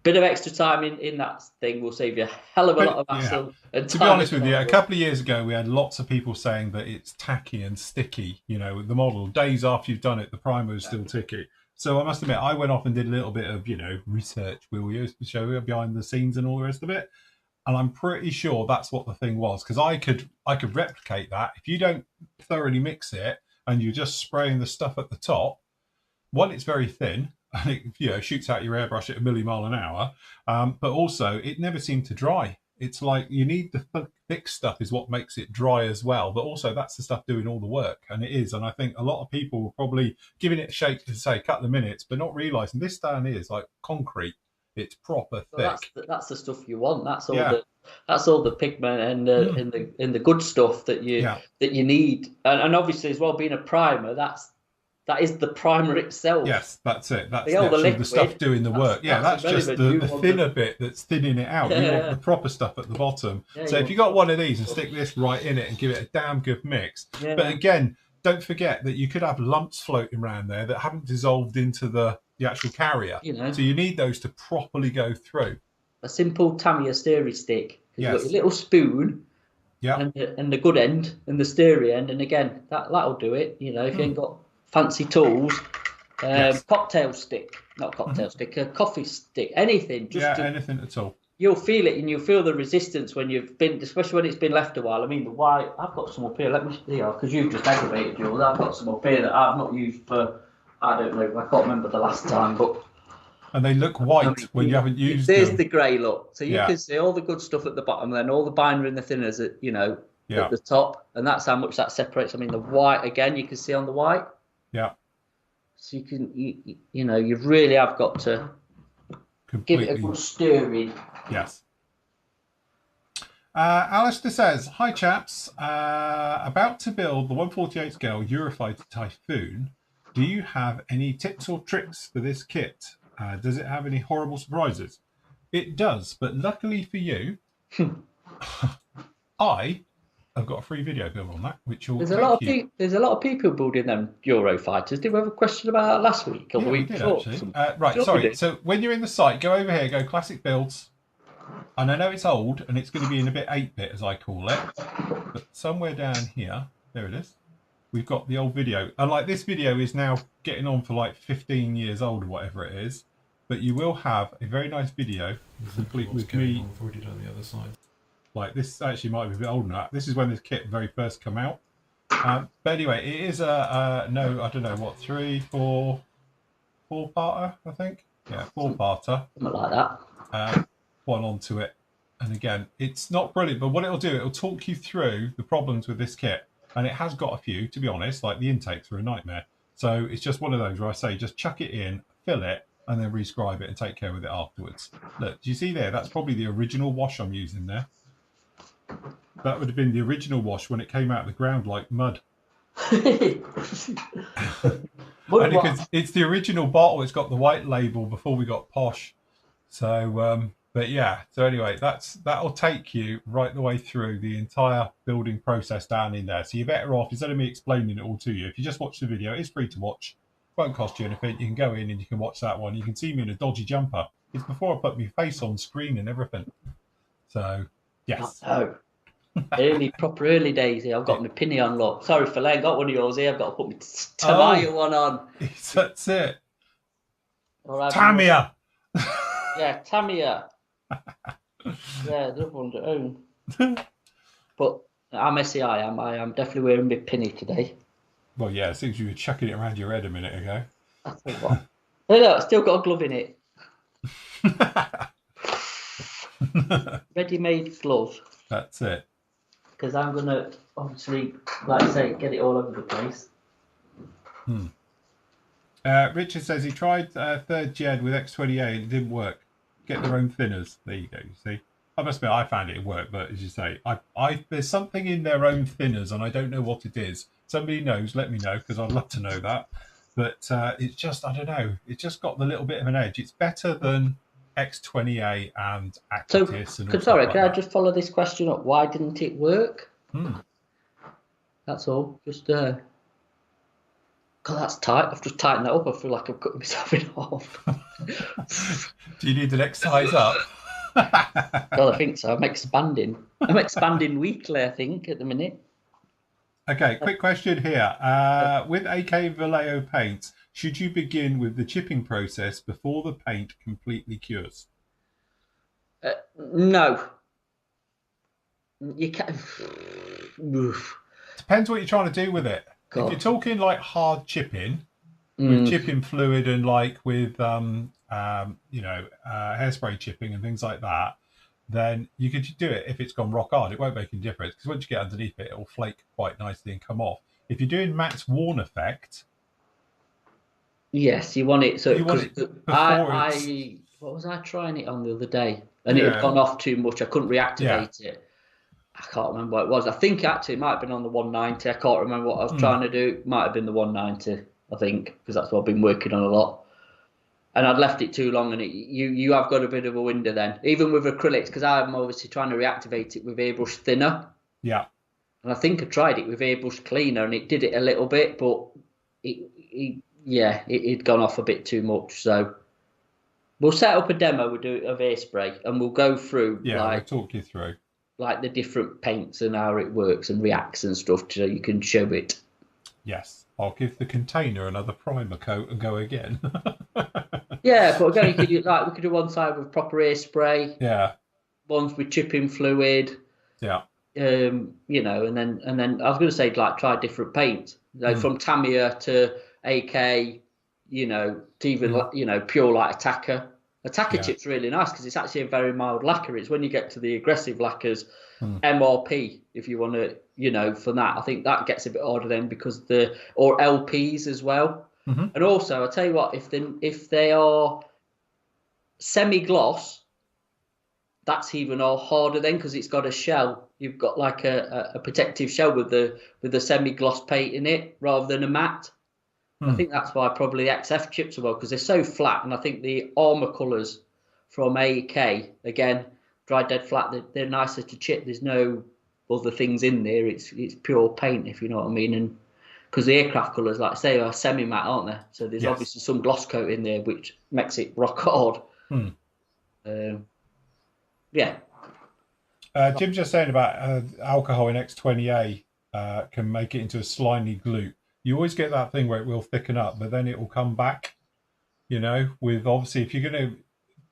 bit of extra time in that thing will save you a hell of a lot of hassle. Yeah. To be honest with you, a couple of years ago, we had lots of people saying that it's tacky and sticky. The model, days after you've done it, the primer is still sticky. So I must admit, I went off and did a little bit of, research, will you, to show you behind the scenes and all the rest of it. And I'm pretty sure that's what the thing was, because I could replicate that. If you don't thoroughly mix it and you're just spraying the stuff at the top, one, it's very thin, and it shoots out your airbrush at a millimile an hour. But also, it never seemed to dry. It's like you need the thick stuff is what makes it dry as well. But also, that's the stuff doing all the work, and it is. And I think a lot of people were probably giving it a shake to say cut the minutes, but not realising this down here is like concrete. It's proper thick. That's the stuff you want. That's all the pigment and the good stuff that you need. And obviously as well, being a primer, that's that is the primer itself. Yes, that's it. That's the the stuff doing the work. Yeah, that's just the thinner bit that's thinning it out. You want the proper stuff at the bottom. So if you got one of these and stick this right in it and give it a damn good mix. Yeah. But again, don't forget that you could have lumps floating around there that haven't dissolved into the actual carrier. So you need those to properly go through. A simple Tamiya stirring stick. Yes. You've got your little spoon. Yeah. And the good end and the stirring end, and again that'll do it. If you ain't got fancy tools, cocktail stick, not cocktail stick, a coffee stick, anything. Anything at all. You'll feel it, and you'll feel the resistance when you've been, especially when it's been left a while. I mean, the white. I've got some up here. Let me see, because you've just aggravated yours. I've got some up here that I've not used for. I don't know. I can't remember the last time, but. And they look white when you haven't used them. There's the grey look. So you can see all the good stuff at the bottom, then all the binder and the thinners at the top, and that's how much that separates. I mean, the white again, you can see on the white. Yeah. So you can, you really have got to give it a good stirring. Yes. Alistair says, "Hi chaps, about to build the 148 scale Eurofighter Typhoon. Do you have any tips or tricks for this kit? Does it have any horrible surprises?" It does, but luckily for you, I have got a free video build on that, which will there's a lot of people building them Eurofighters. Did we have a question about that last week or the week before? Right, sorry. So when you're in the site, go over here, go classic builds. And I know it's old and it's going to be in a bit 8-bit as I call it, but somewhere down here, there it is. We've got the old video. And like this video is now getting on for like 15 years old or whatever it is. But you will have a very nice video complete with me. I've already done the other side. Like this actually might be a bit older now. This is when this kit very first come out. But anyway, it is I don't know what, 4-parter, I think. Yeah, 4-parter. Something like that. One onto it. And again, it's not brilliant, but what it'll do, it'll talk you through the problems with this kit. And it has got a few, to be honest, like the intakes are a nightmare. So it's just one of those where I say, just chuck it in, fill it, and then rescribe it and take care of it afterwards. Look, do you see there? That's probably the original wash I'm using there. That would have been the original wash when it came out of the ground like mud. And it's the original bottle. It's got the white label before we got posh. So, but yeah. So anyway, that'll take you right the way through the entire building process down in there. So you're better off, instead of me explaining it all to you, if you just watch the video, it's free to watch. Won't cost you anything. You can go in and you can watch that one. You can see me in a dodgy jumper. It's before I put my face on screen and everything. So, yes. Oh, proper early days here. I've got my pinny on, look. Sorry, Phil, I ain't got one of yours here. I've got to put my Tamiya one on. That's it. Tamiya. Yeah, Tamiya. Yeah, the other one's at home. But I'm SEI. I am definitely wearing my pinny today. Well, yeah, it seems you were chucking it around your head a minute ago. I think what? No, I still got a glove in it. Ready-made glove. That's it. Because I'm going to, obviously, like I say, get it all over the place. Richard says he tried third Jed with X20A and it didn't work. Get their own thinners. There you go, you see. I must admit, I found it worked, but as you say, there's something in their own thinners and I don't know what it is. Somebody knows, let me know, because I'd love to know that. But it's just, I don't know, it's just got the little bit of an edge. It's better than X20A and Acrylics. Can I just follow this question up? Why didn't it work? That's all. Just, God, that's tight. I've just tightened that up. I feel like I've cut myself in half. Do you need the next size up? Well, I think so. I'm expanding weekly, I think, at the minute. Okay, quick question here. With AK Vallejo paints, should you begin with the chipping process before the paint completely cures? No. You can't. Depends what you're trying to do with it. God. If you're talking like hard chipping, with chipping fluid and like with hairspray chipping and things like that, then you could do it if it's gone rock hard. It won't make any difference because once you get underneath it, it will flake quite nicely and come off. If you're doing Matt's worn effect, yes, you want it. So you want it what was I trying it on the other day? And it had gone off too much. I couldn't reactivate it. I can't remember what it was. I think actually it might have been on the 190. I can't remember what I was trying to do. It might have been the 190. I think, because that's what I've been working on a lot. And I'd left it too long, and you have got a bit of a window then, even with acrylics, because I'm obviously trying to reactivate it with airbrush thinner. Yeah. And I think I tried it with airbrush cleaner, and it did it a little bit, but it'd gone off a bit too much. So we'll set up a demo. We'll do it of airspray, and we'll go through We'll talk you through like the different paints and how it works and reacts and stuff, so you can show it. Yes, I'll give the container another primer coat and go again. Yeah, but again, we could do one side with proper airspray. Yeah. Ones with chipping fluid. Yeah. And then I was going to say like try different paints, from Tamiya to AK, to even pure like Attacker. Attacker chip's really nice because it's actually a very mild lacquer. It's when you get to the aggressive lacquers, MRP, if you want to, for that, I think that gets a bit harder then because or LPs as well. And also, I'll tell you what, if they are semi-gloss, that's even all harder then because it's got a shell. You've got like a protective shell with the semi-gloss paint in it rather than a matte. I think that's why probably the XF chips are well, because they're so flat. And I think the Armour colours from AK, again, dry dead flat, they're nicer to chip. There's no other things in there. It's pure paint, if you know what I mean. And because the aircraft colours, like I say, are semi-matte, aren't they? So there's obviously some gloss coat in there, which makes it rock hard. Jim's just saying about alcohol in X20A can make it into a slimy glue. You always get that thing where it will thicken up, but then it will come back, with obviously if you're going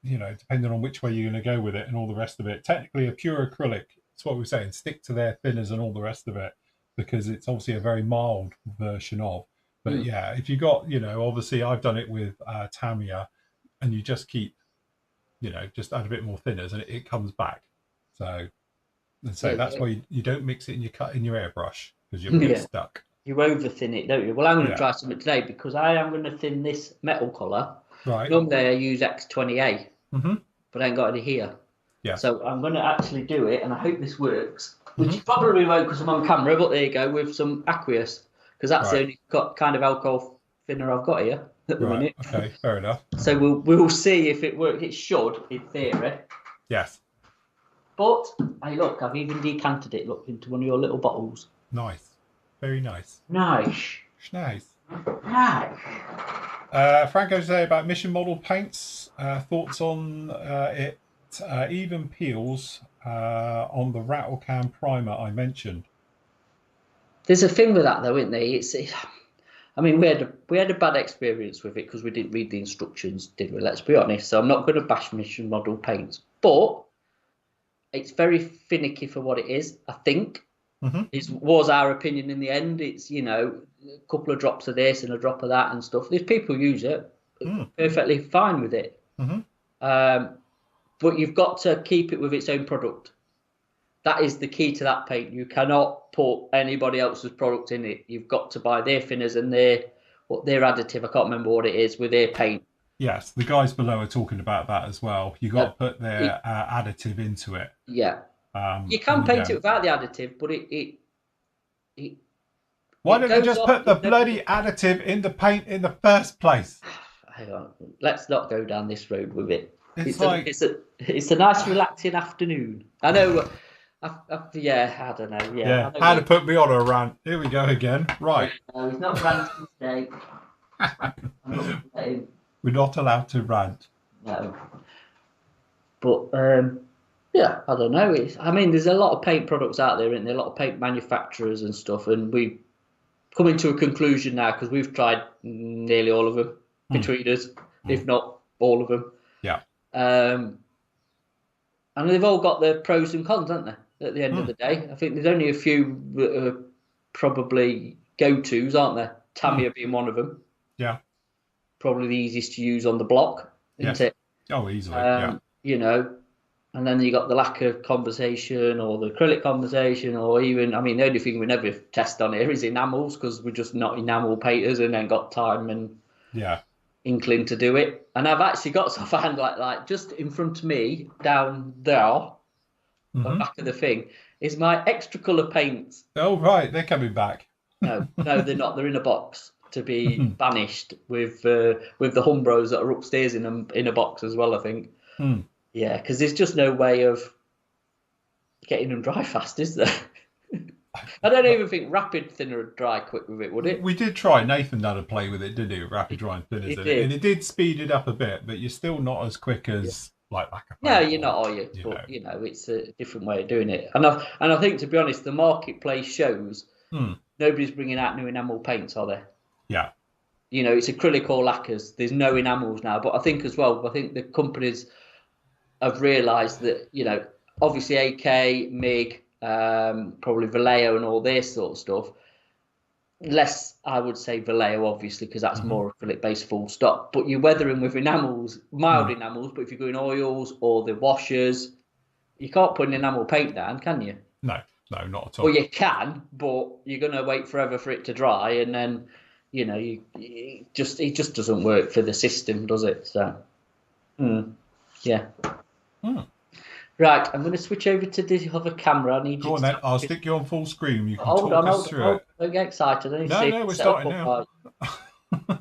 to, depending on which way you're going to go with it and all the rest of it. Technically, a pure acrylic, that's what we're saying, stick to their thinners and all the rest of it, because it's obviously a very mild version of. But yeah, if you got, obviously I've done it with Tamiya, and you just keep, just add a bit more thinners and it comes back. So that's why you don't mix it in your airbrush, because you'll get stuck. You over thin it, don't you? Well, I'm going to try something today because I am going to thin this metal colour. Right. Normally I use X20A, but I ain't got any here. Yeah. So I'm going to actually do it, and I hope this works. Which probably won't because I'm on camera, but there you go, with some aqueous, because that's the only kind of alcohol thinner I've got here at the minute. Okay, fair enough. So we'll see if it works. It should, in theory. Yes. But hey, look, I've even decanted it. Look, into one of your little bottles. Nice. Very nice. Nice. Nice. Nice. Franco say about mission model paints. Thoughts on it? Even peels on the rattle can primer I mentioned. There's a thing with that though, isn't there? I mean, we had a bad experience with it because we didn't read the instructions, did we? Let's be honest. So I'm not going to bash mission model paints, but it's very finicky for what it is. I think it was our opinion in the end. It's a couple of drops of this and a drop of that and stuff. There's people who use it perfectly fine with it, but you've got to keep it with its own product. That is the key to that paint. You cannot put anybody else's product in it. You've got to buy their thinners and their additive. I can't remember what it is with their paint. Yes, the guys below are talking about that as well. You've got to put their additive into it. Yeah. You can paint it without the additive, but why don't you just put the bloody additive in the paint in the first place? Hang on. Let's not go down this road with it. It's a nice relaxing afternoon. I know. I don't know. Yeah. How to put me on a rant. Here we go again. Right. No, he's not ranting today. We're not allowed to rant. No. But I don't know. There's a lot of paint products out there, and there are a lot of paint manufacturers and stuff, and we've come to a conclusion now because we've tried nearly all of them between us, if not all of them. Yeah. And they've all got their pros and cons, haven't they? At the end of the day, I think there's only a few that are probably go-tos, aren't there? Tamiya being one of them. Yeah. Probably the easiest to use on the block, isn't it? Oh, easily. And then you got the lacquer conversation or the acrylic conversation, or even, the only thing we never test on here is enamels because we're just not enamel painters and then got time and inkling to do it. And I've actually got stuff I found like just in front of me down there, on the back of the thing, is my extra colour paints. Oh, right. They're coming back. No, they're not. They're in a box. to be banished with the Humbros that are upstairs in a box as well, I think. Yeah, because there's just no way of getting them dry fast, is there? I don't even think rapid thinner would dry quick with it, would it? We did try. Nathan had a play with it, didn't he? Rapid drying thinners in it, and it did speed it up a bit, but you're still not as quick as like a paint. No, you're not, are you? But you know, it's a different way of doing it. And I think, to be honest, the marketplace shows nobody's bringing out new enamel paints, are they? Yeah. You know, it's acrylic or lacquers. There's no enamels now. But I think as well, I think the companies have realised that, you know, obviously AK, MIG, probably Vallejo and all this sort of stuff. Less, I would say, Vallejo, obviously, because that's more acrylic-based full stop. But you're weathering with enamels, mild enamels, but if you're going oils or the washers, you can't put an enamel paint down, can you? No, not at all. Well, you can, but you're going to wait forever for it to dry, and then, you know, it just doesn't work for the system, does it? So, yeah. Right, I'm going to switch over to the other camera. I need Go you on then. I'll stick you on full screen. You can hold talk on, us through it. Don't get excited. No, we're starting now.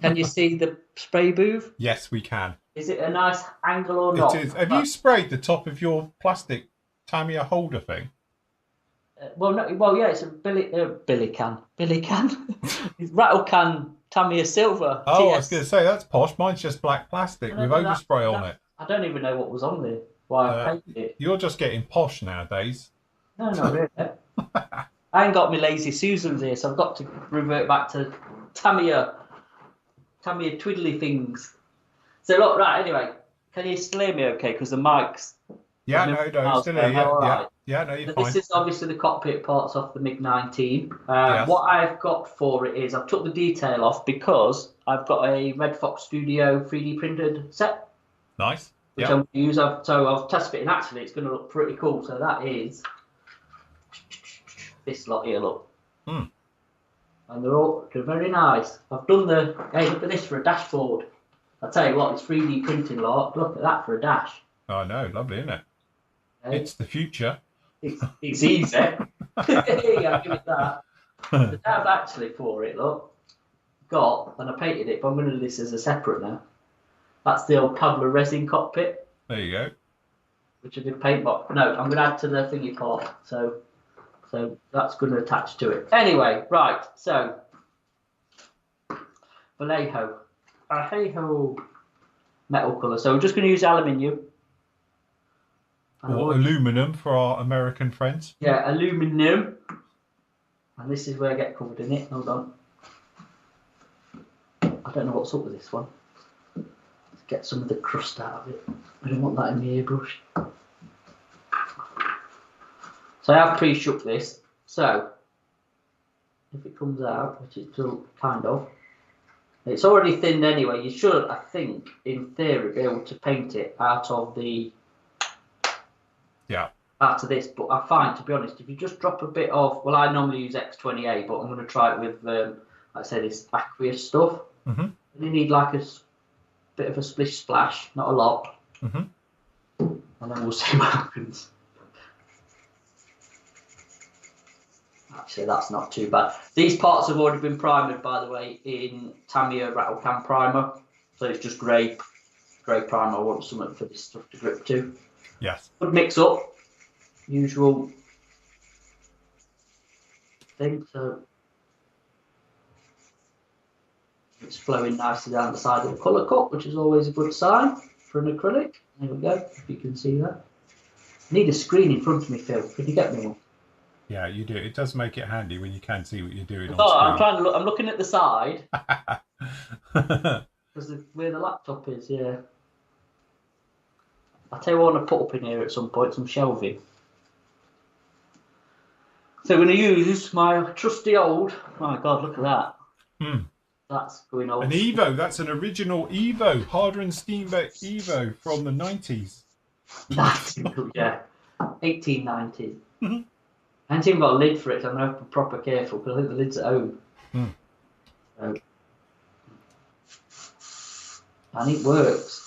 Can you see the spray booth? Yes, we can. Is it a nice angle or not? It is. Have you sprayed the top of your plastic Tamiya holder thing? Yeah, it's a Billy can. It's rattle can Tamiya silver. Oh, TS. I was going to say, that's posh. Mine's just black plastic with overspray on it. I don't even know what was on there. Why I painted it. You're just getting posh nowadays. No, not really. I ain't got my lazy Susans here, so I've got to revert back to Tamiya twiddly things. So look, right, anyway, can you still hear me okay? Because the mic's... Yeah, no, still here. Yeah, no, you're fine. This is obviously the cockpit parts off the MiG-19. Yes. What I've got for it is I've took the detail off because I've got a Red Fox Studio 3D printed set. Nice. Which I'm going to use. So I've test fit, and actually it's going to look pretty cool. So that is this lot here, look. And they're very nice. I've done hey, look at this for a dashboard. I tell you what, it's 3D printing, lot. Look at that for a dash. Oh, no, lovely, isn't it? Okay. It's the future. It's easy. Here you go, give it that. The tab actually for it, look, and I painted it, but I'm going to do this as a separate now. That's the old Pablo resin cockpit. There you go. Which I did paint box. No, I'm going to add to the thingy part. So that's going to attach to it. Anyway, right. So Vallejo, metal colour. So we're just going to use aluminium. Or aluminum for our American friends. Yeah, aluminum. And this is where I get covered in it. Hold on. I don't know what's up with this one. Let's get some of the crust out of it. I don't want that in the airbrush. So I have pre-shook this. So if it comes out, which it will kind of, it's already thinned anyway. You should, I think, in theory, be able to paint it out of the this, but I find, to be honest, if you just drop a bit of, well, I normally use X28, but I'm going to try it with, like I said, this aqueous stuff. You need like a bit of a splish splash, not a lot, and then we'll see what happens. Actually, that's not too bad. These parts have already been primed, by the way, in Tamiya rattle can primer, so it's just grey primer. I want something for this stuff to grip to. Yes. Good mix up. Usual thing, so it's flowing nicely down the side of the colour cut, which is always a good sign for an acrylic. There we go, if you can see that. I need a screen in front of me, Phil. Could you get me one? Yeah, you do. It does make it handy when you can see what you're doing on screen. I'm trying to look. I'm looking at the side because where the laptop is. Yeah. I'll tell you what I want to put up in here at some point, some shelving. So I'm going to use my trusty old, my God, look at that. That's going on. An Evo, that's an original Evo, Harder and Steamboat Evo from the 90s. Yeah, 1890s. I haven't even got a lid for it, so I'm going to have to be proper careful because I think the lid's at home. So, and it works.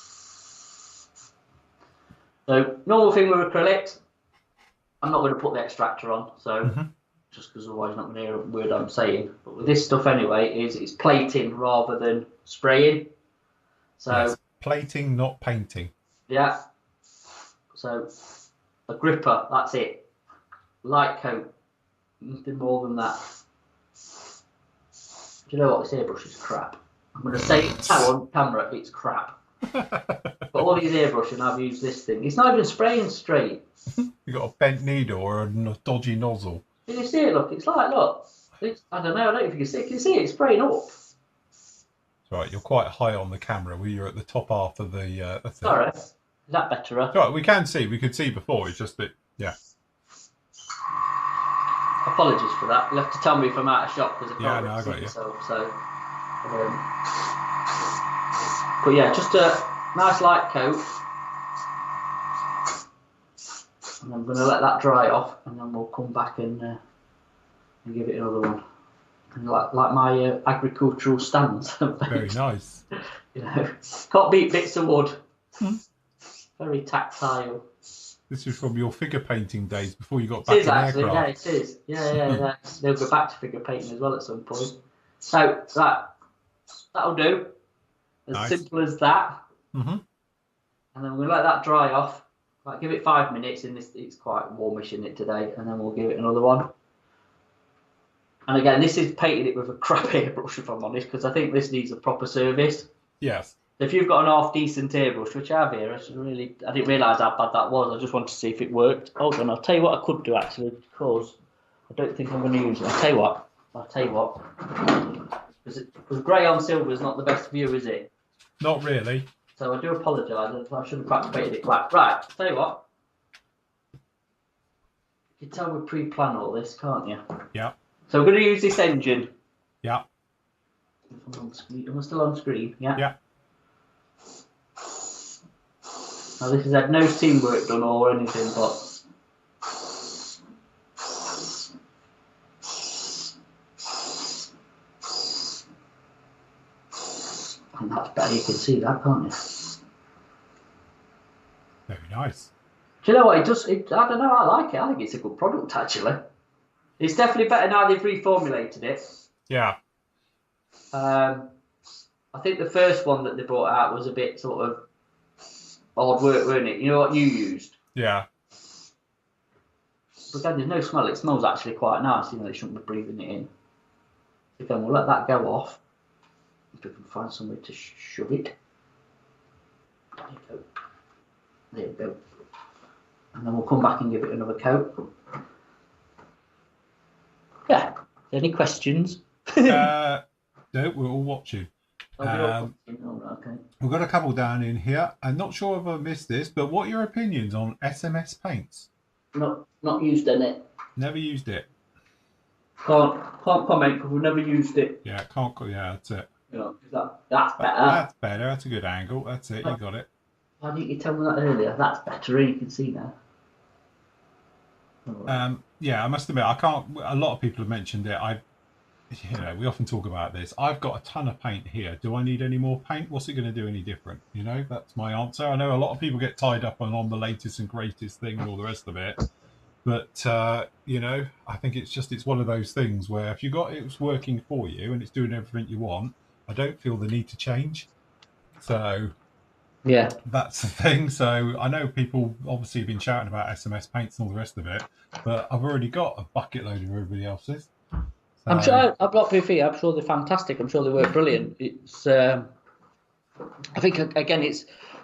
So, normal thing with acrylics, I'm not going to put the extractor on, so just because otherwise you're not going to hear a word I'm saying. But with this stuff anyway, it's plating rather than spraying. So yes, plating, not painting. yeah. So a gripper, that's it. Light coat, nothing more than that. Do you know what? This airbrush is crap. I'm going to say it now on camera, it's crap. But all these airbrush and I've used this thing. It's not even spraying straight. You got a bent needle or a dodgy nozzle. Can you see it? Look, it's like, look. I don't know if you can see it. Can you see it? It's spraying up. Right, you're quite high on the camera. You're at the top half of the. That's Sorry. it. Is that better? Right, we can see. We could see before. It's just that, yeah. Apologies for that. You'll have to tell me if I'm out of shot because I can't I got see you. myself. But yeah, just a nice light coat. And I'm going to let that dry off, and then we'll come back and give it another one. And like my agricultural stands. Very nice. You know, can't beat bits of wood. Very tactile. This is from your figure painting days before you got back It is in actually, aircraft. yeah, it is. Yeah. They'll go back to figure painting as well at some point. So that'll do. As simple as that. Mm-hmm. And then we'll let that dry off. Like, give it 5 minutes, and it's quite warmish in it today, and then we'll give it another one. And again, this is painting it with a crap airbrush, if I'm honest, because I think this needs a proper service. Yes. So if you've got an half-decent airbrush, which I have here, I didn't realise how bad that was. I just wanted to see if it worked. Hold on, I'll tell you what I could do, actually, because I don't think I'm going to use it. I'll tell you what. Because grey on silver is not the best view, is it? Not really. So I do apologise. I should have perhaps painted it black. Right, I'll tell you what. You can tell we pre-plan all this, can't you? Yeah. So we're going to use this engine. Yeah. Am I still on screen? Yeah. Yeah. Now this has had no teamwork done or anything, but and that's better. You can see that, can't you? Very nice. Do you know what? I don't know. I like it. I think it's a good product, actually. It's definitely better now they've reformulated it. Yeah. I think the first one that they brought out was a bit sort of hard work, weren't it? You know what you used? Yeah. But again, there's no smell. It smells actually quite nice. You know, they shouldn't be breathing it in. Again, we'll let that go off. If we can find somewhere to shove it. There you go. There you go. And then we'll come back and give it another coat. Yeah. Any questions? No, we're all watching. Okay. We've got a couple down in here. I'm not sure if I missed this, but what are your opinions on SMS paints? Not used in it. Never used it. Can't comment because we've never used it. Yeah, can't. Yeah, that's it. You know, that's better. That's better. That's a good angle. That's it. You got it. Why didn't you tell me that earlier? That's better. You can see now. Yeah, I must admit, I can't. A lot of people have mentioned it. We often talk about this. I've got a ton of paint here. Do I need any more paint? What's it going to do any different? You know, that's my answer. I know a lot of people get tied up on the latest and greatest thing and all the rest of it. But, I think it's one of those things where if you got it's working for you and it's doing everything you want, I don't feel the need to change. So, yeah, that's the thing. So I know people obviously have been shouting about SMS paints and all the rest of it, but I've already got a bucket load of everybody else's. I'm sure I've got PV. I'm sure they're fantastic. I'm sure they work brilliant. It's, I think again,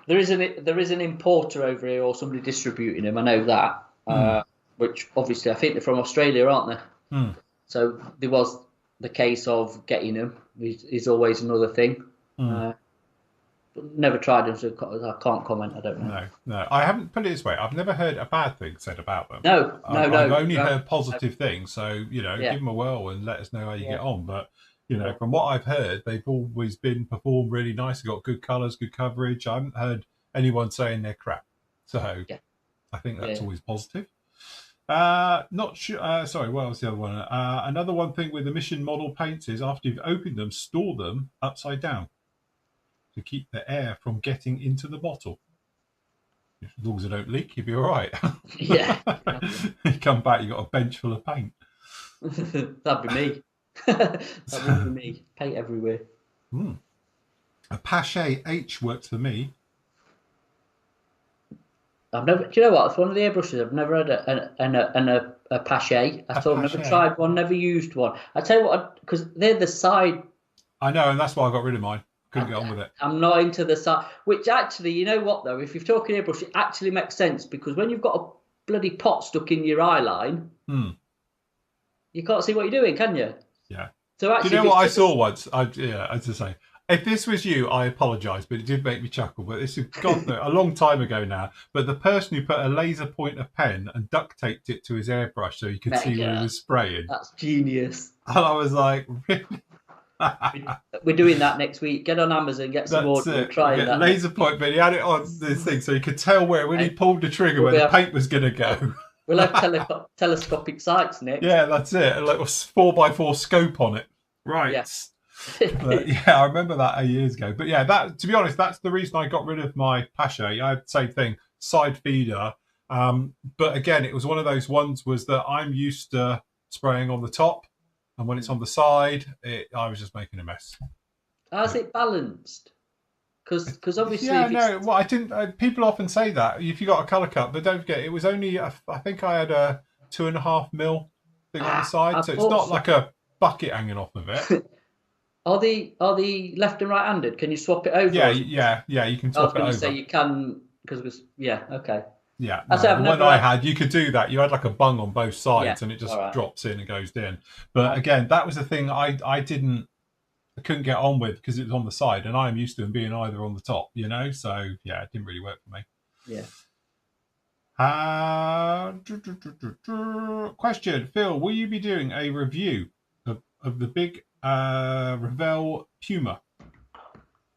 there is an importer over here or somebody distributing them. I know that, which obviously I think they're from Australia, aren't they? So there was the case of getting them. Is always another thing. But never tried them, so I can't comment. I don't know. No. I haven't put it this way. I've never heard a bad thing said about them. No. I've only heard positive things. So give them a whirl and let us know how you get on. But from what I've heard, they've always been performed really nice. They've got good colours, good coverage. I haven't heard anyone saying they're crap. So I think that's always positive. Not sure. Sorry, what was the other one? Another one thing with emission model paints is after you've opened them, store them upside down to keep the air from getting into the bottle. As long as they don't leak, you'll be all right. Yeah. You come back, you've got a bench full of paint. That'd be me. That would be me. Paint everywhere. A Pache H works for me. I've never. Do you know what? It's one of the airbrushes. I've never had a Pache at all. Never Pache. tried one. Never used one. I tell you what, because they're the side. I know, and that's why I got rid of mine. Couldn't get on with it. I'm not into the side. Which actually, you know what though? If you're talking airbrush, it actually makes sense because when you've got a bloody pot stuck in your eye line, you can't see what you're doing, can you? Yeah. So actually, do you know what I saw once? As I say, if this was you, I apologise, but it did make me chuckle. But this has gone a long time ago now. But the person who put a laser pointer pen and duct taped it to his airbrush so he could see what he was spraying. That's genius. And I was like, really? We're doing that next week. Get on Amazon, get some more. We'll try that. Laser point, but he had it on this thing so he could tell when he pulled the trigger where the paint was going to go. We'll have telescopic sights, Nick. Yeah, that's it. Like a 4x4 scope on it. Right. Yes. But, yeah, I remember that years ago. But yeah, that to be honest, that's the reason I got rid of my Pache. I had the same thing, side feeder. But again, it was one of those ones was that I'm used to spraying on the top, and when it's on the side, I was just making a mess. How's it balanced? Because obviously, Well, I didn't. People often say that if you got a colour cut, but don't forget, it was only. I think I had a 2.5 mil thing on the side, so it's not like a bucket hanging off of it. Are they left and right-handed? Can you swap it over? Yeah, you can swap it over. I was going to say you can because it was okay. Yeah, the one I had, you could do that. You had like a bung on both sides, and it just drops in and goes in. But again, that was the thing I couldn't get on with because it was on the side, and I am used to them being either on the top, So yeah, it didn't really work for me. Yeah. Question, Phil, will you be doing a review of the big Revell Puma?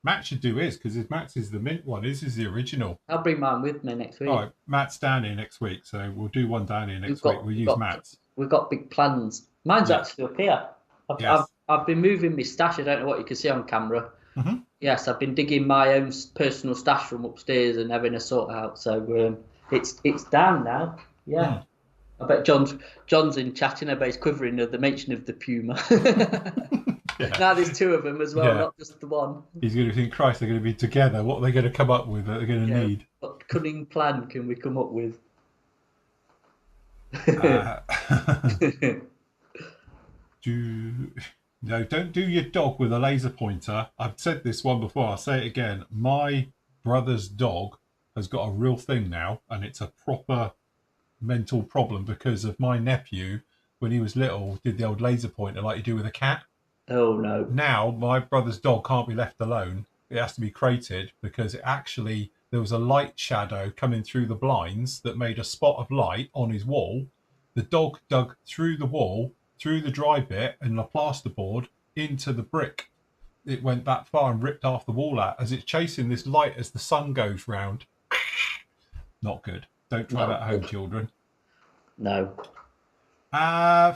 Matt should do his because Matt's is the mint one. His is the original. I'll bring mine with me next week. All right, Matt's down here next week, so we'll do one down here next week. We'll use Matt's. We've got big plans. Mine's actually up here. I've been moving my stash. I don't know what you can see on camera. Mm-hmm. Yes, I've been digging my own personal stash from upstairs and having a sort out. So it's down now. Yeah. I bet John's in chatting about his quivering at the mention of the Puma. Now there's two of them as well, not just the one. He's going to think, Christ, they're going to be together. What are they going to come up with that they're going to need? What cunning plan can we come up with? Don't do your dog with a laser pointer. I've said this one before. I'll say it again. My brother's dog has got a real thing now, and it's a proper mental problem because of my nephew, when he was little, did the old laser pointer like you do with a cat. Oh, no. Now, my brother's dog can't be left alone. It has to be crated because there was a light shadow coming through the blinds that made a spot of light on his wall. The dog dug through the wall, through the dry bit and the plasterboard into the brick. It went that far and ripped half the wall out as it's chasing this light as the sun goes round. Not good. Don't try that at home, children. No.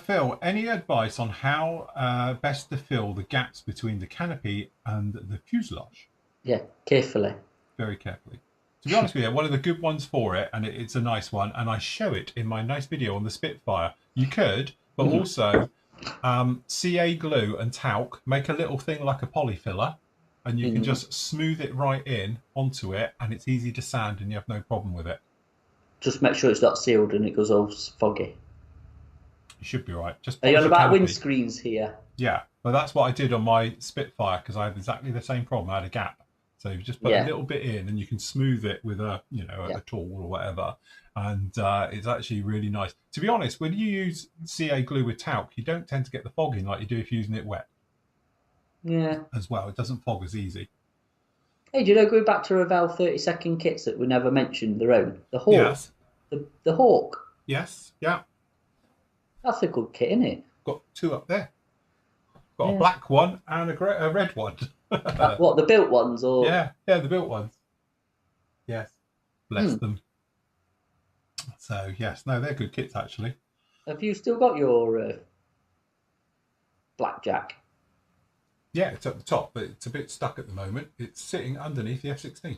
Phil, any advice on how best to fill the gaps between the canopy and the fuselage? Yeah, carefully. Very carefully. To be honest with you, one of the good ones for it, and it's a nice one, and I show it in my nice video on the Spitfire. You could, but also CA glue and talc, make a little thing like a polyfiller, and you can just smooth it right in onto it, and it's easy to sand, and you have no problem with it. Just make sure it's not sealed and it goes all foggy. You should be right. Are you on about windscreens here? Yeah, but that's what I did on my Spitfire because I had exactly the same problem. I had a gap. So you just put a little bit in and you can smooth it with a tool or whatever. And it's actually really nice. To be honest, when you use CA glue with talc, you don't tend to get the fogging like you do if you're using it wet. Yeah. As well. It doesn't fog as easy. Hey, do you know, going back to Revell 30-second kits that we never mentioned, their own? The Hawk. Yes. The Hawk. Yes, yeah. That's a good kit, isn't it? Got two up there. Got a black one and a red one. What, the built ones? Or Yeah, the built ones. Yes. Bless them. So, yes. No, they're good kits, actually. Have you still got your blackjack? Yeah, it's at the top, but it's a bit stuck at the moment. It's sitting underneath the F-16.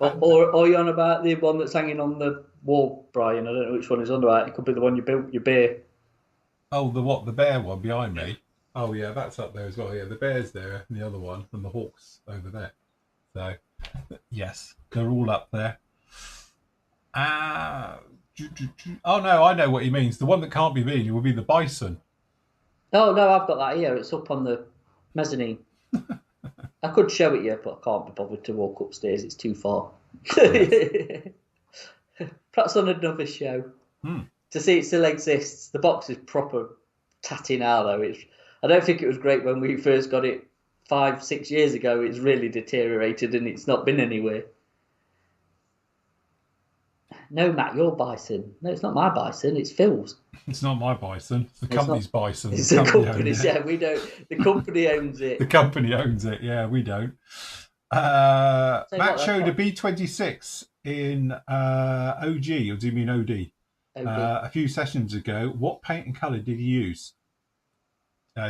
or are you on about the one that's hanging on the wall, Brian? I don't know which one is on about. It could be the one you built your beer. Oh, the what? The bear one behind me. Oh yeah, that's up there as well. Yeah, the bear's there, and the other one, and the hawk's over there. So yes, they're all up there. Ah, oh no, I know what he means. The one that can't be me will be the bison. Oh no, I've got that here. It's up on the mezzanine. I could show it you, but I can't be bothered to walk upstairs. It's too far. Yes. Perhaps on another show. Hmm. To see it still exists. The box is proper tatty now, though. I don't think it was great when we first got it 5-6 years ago. It's really deteriorated and it's not been anywhere. No, Matt, your bison. No, it's not my bison. It's Phil's. It's not my bison. It's the company's bison. It's the the company company's. Yeah, we don't. The company owns it. The company owns it. Yeah, we don't. Matt showed a B26 in OG, or do you mean OD? A few sessions ago. What paint and colour did you use?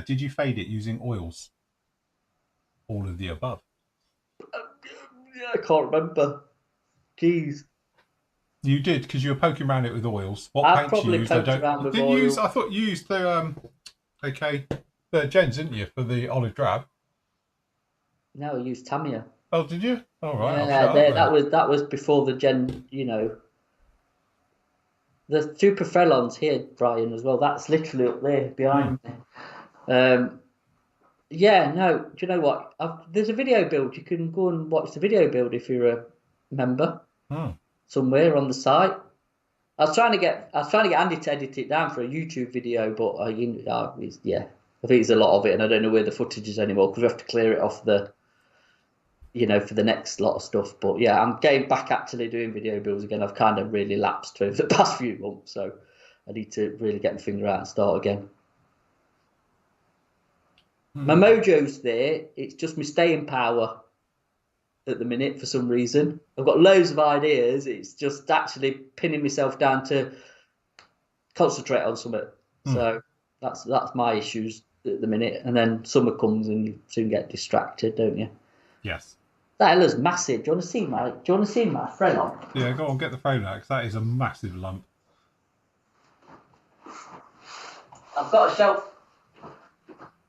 Did you fade it using oils? All of the above. I can't remember. Jeez. You did, because you were poking around it with oils. What I paint probably you used? poked around with didn't oil. use. I thought you used the the Jens, didn't you, for the olive drab? No, I used Tamiya. Oh, did you? All right. Yeah, that was before the Gen. You know, the Super Frelons here, Brian, as well. That's literally up there behind me. Yeah, no. Do you know what? There's a video build. You can go and watch the video build if you're a member somewhere on the site. I was trying to get Andy to edit it down for a YouTube video, but I think there's a lot of it, and I don't know where the footage is anymore because we have to clear it off the, for the next lot of stuff. But yeah, I'm getting back actually doing video builds again. I've kind of really lapsed over the past few months, so I need to really get my finger out and start again. My mojo's there. It's just my staying power at the minute for some reason. I've got loads of ideas. It's just actually pinning myself down to concentrate on something. So that's my issues at the minute. And then summer comes and you soon get distracted, don't you? Yes. That is massive. Do you want to see my Frelon? Yeah, go on, get the phone out, because that is a massive lump. I've got a shelf.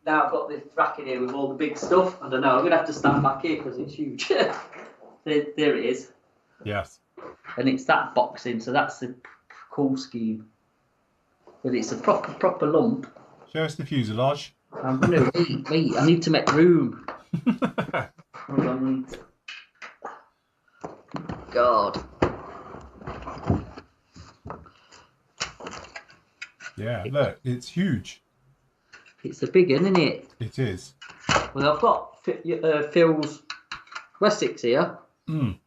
Now I've got this rack in here with all the big stuff. I don't know. I'm going to have to stand back here because it's huge. there it is. Yes. And it's that boxing, so that's the cool scheme. But it's a proper lump. Show us the fuselage. I'm going to wait. I need to make room. Hold on. God. Yeah, look, it's huge. It's a big one, isn't it? It is. Well, I've got Phil's Wessex here. And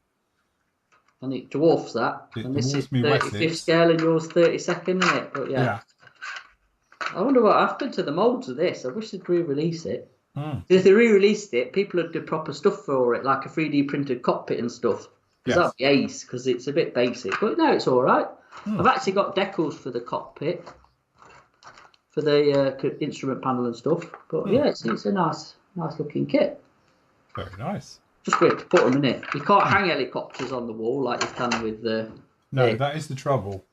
it dwarfs that. And this is 35th scale and yours 32nd, isn't it? But yeah. I wonder what happened to the moulds of this. I wish they'd re-release it. If they re-released it, people would do proper stuff for it, like a 3D printed cockpit and stuff. Because that'd be ace, because it's a bit basic. But no, it's all right. I've actually got decals for the cockpit, for the instrument panel and stuff. But yeah, it's a nice looking kit. Very nice. Just where to put them in it. You can't hang helicopters on the wall like you can with the. No, that is the trouble.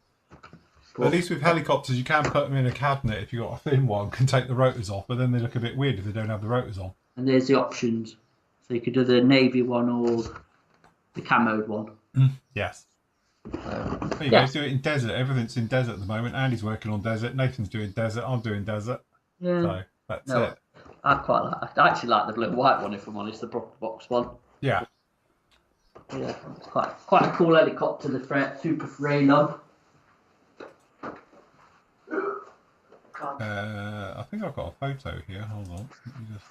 But at least with helicopters, you can put them in a cabinet if you've got a thin one, can take the rotors off, but then they look a bit weird if they don't have the rotors on. And there's the options. So you could do the navy one or the camoed one. Yes. There you go, do it in desert. Everything's in desert at the moment. Andy's working on desert. Nathan's doing desert. I'm doing desert. Yeah. So that's it. I actually like the blue and white one, if I'm honest, the proper box one. Yeah. Yeah, it's quite a cool helicopter, the Super Frelon. I think I've got a photo here. Hold on. Let me just...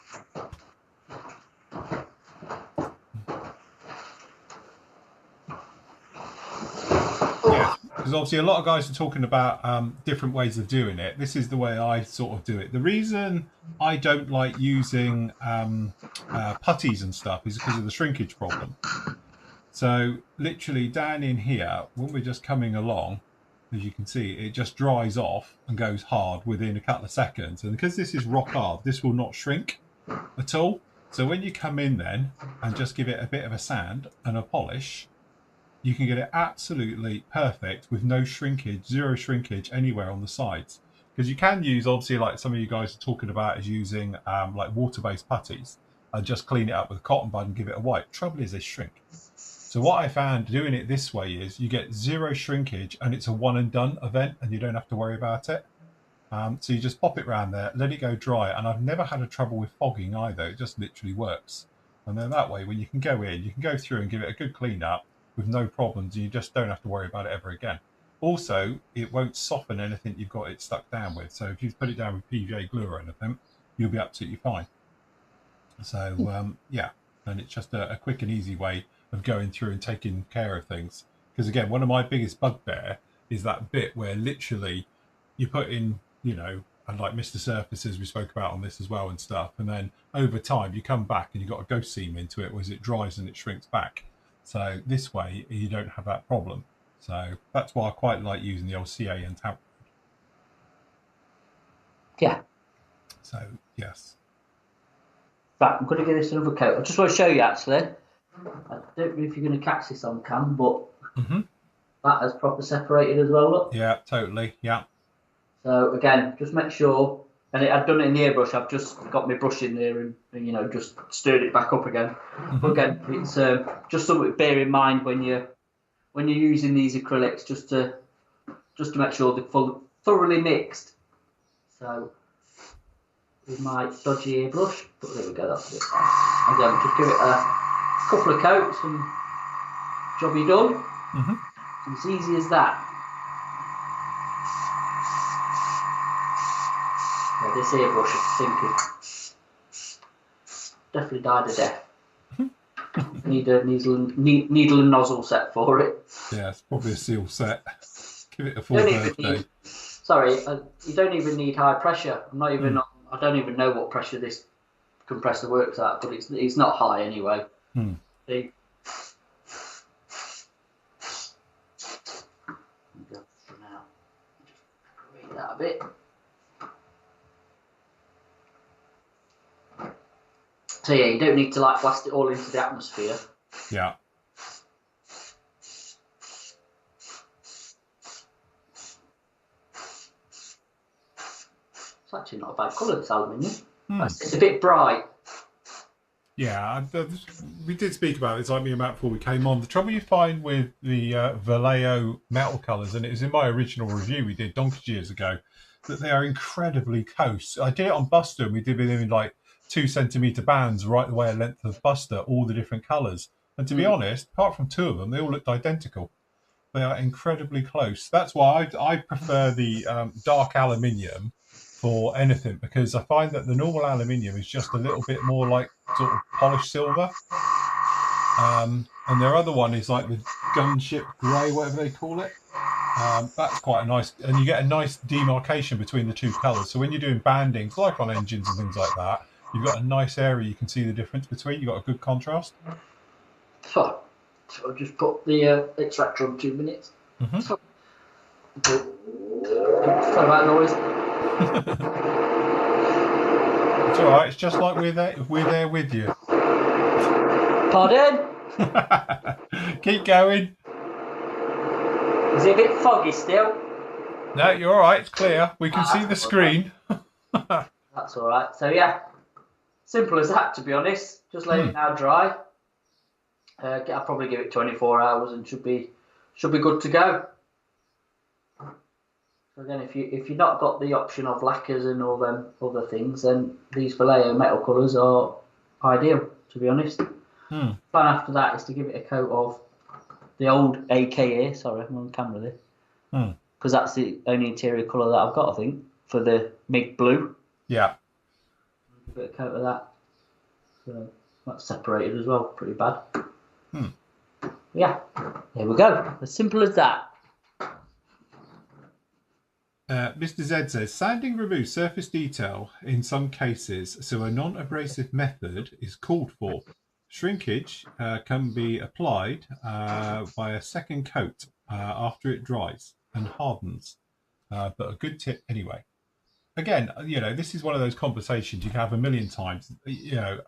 Yeah, because obviously a lot of guys are talking about different ways of doing it. This is the way I sort of do it. The reason I don't like using putties and stuff is because of the shrinkage problem. So literally down in here, when we're just coming along, as you can see, it just dries off and goes hard within a couple of seconds. And because this is rock hard, this will not shrink at all. So when you come in then and just give it a bit of a sand and a polish, you can get it absolutely perfect with no shrinkage, zero shrinkage anywhere on the sides. because you can use, obviously, like some of you guys are talking about, is using like water-based putties and just clean it up with a cotton bud and give it a wipe. Trouble is, they shrink. So what I found doing it this way is you get zero shrinkage and it's a one and done event and you don't have to worry about it. So you just pop it around there, let it go dry, and I've never had a trouble with fogging either. It just literally works. And then that way, when you can go in, you can go through and give it a good clean up with no problems, and you just don't have to worry about it ever again. Also, it won't soften anything you've got it stuck down with. So if you put it down with PVA glue or anything, you'll be absolutely fine. So yeah, and it's just a quick and easy way of going through and taking care of things. Because again, one of my biggest bugbear is that bit where literally you put in, you know, and like Mr. Surfaces we spoke about on this as well and stuff, and then over time you come back and you've got a ghost seam into it, whereas it dries and it shrinks back. So this way you don't have that problem. So that's why I quite like using the old CA and tab. Yeah. So yes. Right, I'm going to give this another coat. I just want to show you actually. I don't know if you're going to catch this on cam, but that has proper separated as well. Look. Yeah, totally. Yeah. So again, just make sure. And I've done it in the airbrush. I've just got my brush in there and you know just stirred it back up again. But again, it's just something to bear in mind when you're using these acrylics, just to make sure they're thoroughly mixed. So with my dodgy airbrush, but there we go. That's it. Again, just give it a couple of coats and job you done. It's easy as that. Yeah, this airbrush is thinking. Definitely died a death. Need a needle and nozzle set for it. Yeah, it's probably a seal set. Give it a full birthday. Sorry, you don't even need high pressure. I'm not even. I don't even know what pressure this compressor works at, but it's not high anyway. See? Now, just read that a bit. So yeah, you don't need to like blast it all into the atmosphere. Yeah. It's actually not a bad colour, this aluminium. It's a bit bright. Yeah, we did speak about this, like me and Matt, before we came on. The trouble you find with the Vallejo metal colours, and it was in my original review we did donkey's years ago, that they are incredibly close. I did it on Buster, and we did it in like 2 centimetre bands right the way a length of Buster, all the different colours. And to be honest, apart from 2 of them, they all looked identical. They are incredibly close. That's why I prefer the dark aluminium for anything, because I find that the normal aluminium is just a little bit more like sort of polished silver. And their other one is like the gunship grey, whatever they call it. That's quite a nice, and you get a nice demarcation between the 2 colours. So when you're doing bandings, like on engines and things like that, you've got a nice area you can see the difference between. You've got a good contrast. So I'll just put the extractor on 2 minutes. Sorry about noise. It's all right. It's just like we're there with you. Pardon? Keep going. Is it a bit foggy still? No, you're all right. It's clear. We can see the screen. That's all right. So yeah, simple as that. To be honest, just let it now dry. I'll probably give it 24 hours and should be good to go. So again, if you've not got the option of lacquers and all them other things, then these Vallejo metal colours are ideal. To be honest, plan after that is to give it a coat of the old AKA. Sorry, I'm on camera there. Because that's the only interior colour that I've got, I think, for the MIG blue. Yeah. Give it a coat of that. So that's separated as well, pretty bad. Yeah, there we go. As simple as that. Mr. Z says, sanding removes surface detail in some cases, so a non-abrasive method is called for. Shrinkage can be applied by a second coat after it dries and hardens, but a good tip anyway. Again, you know, this is one of those conversations you can have a million times. You know,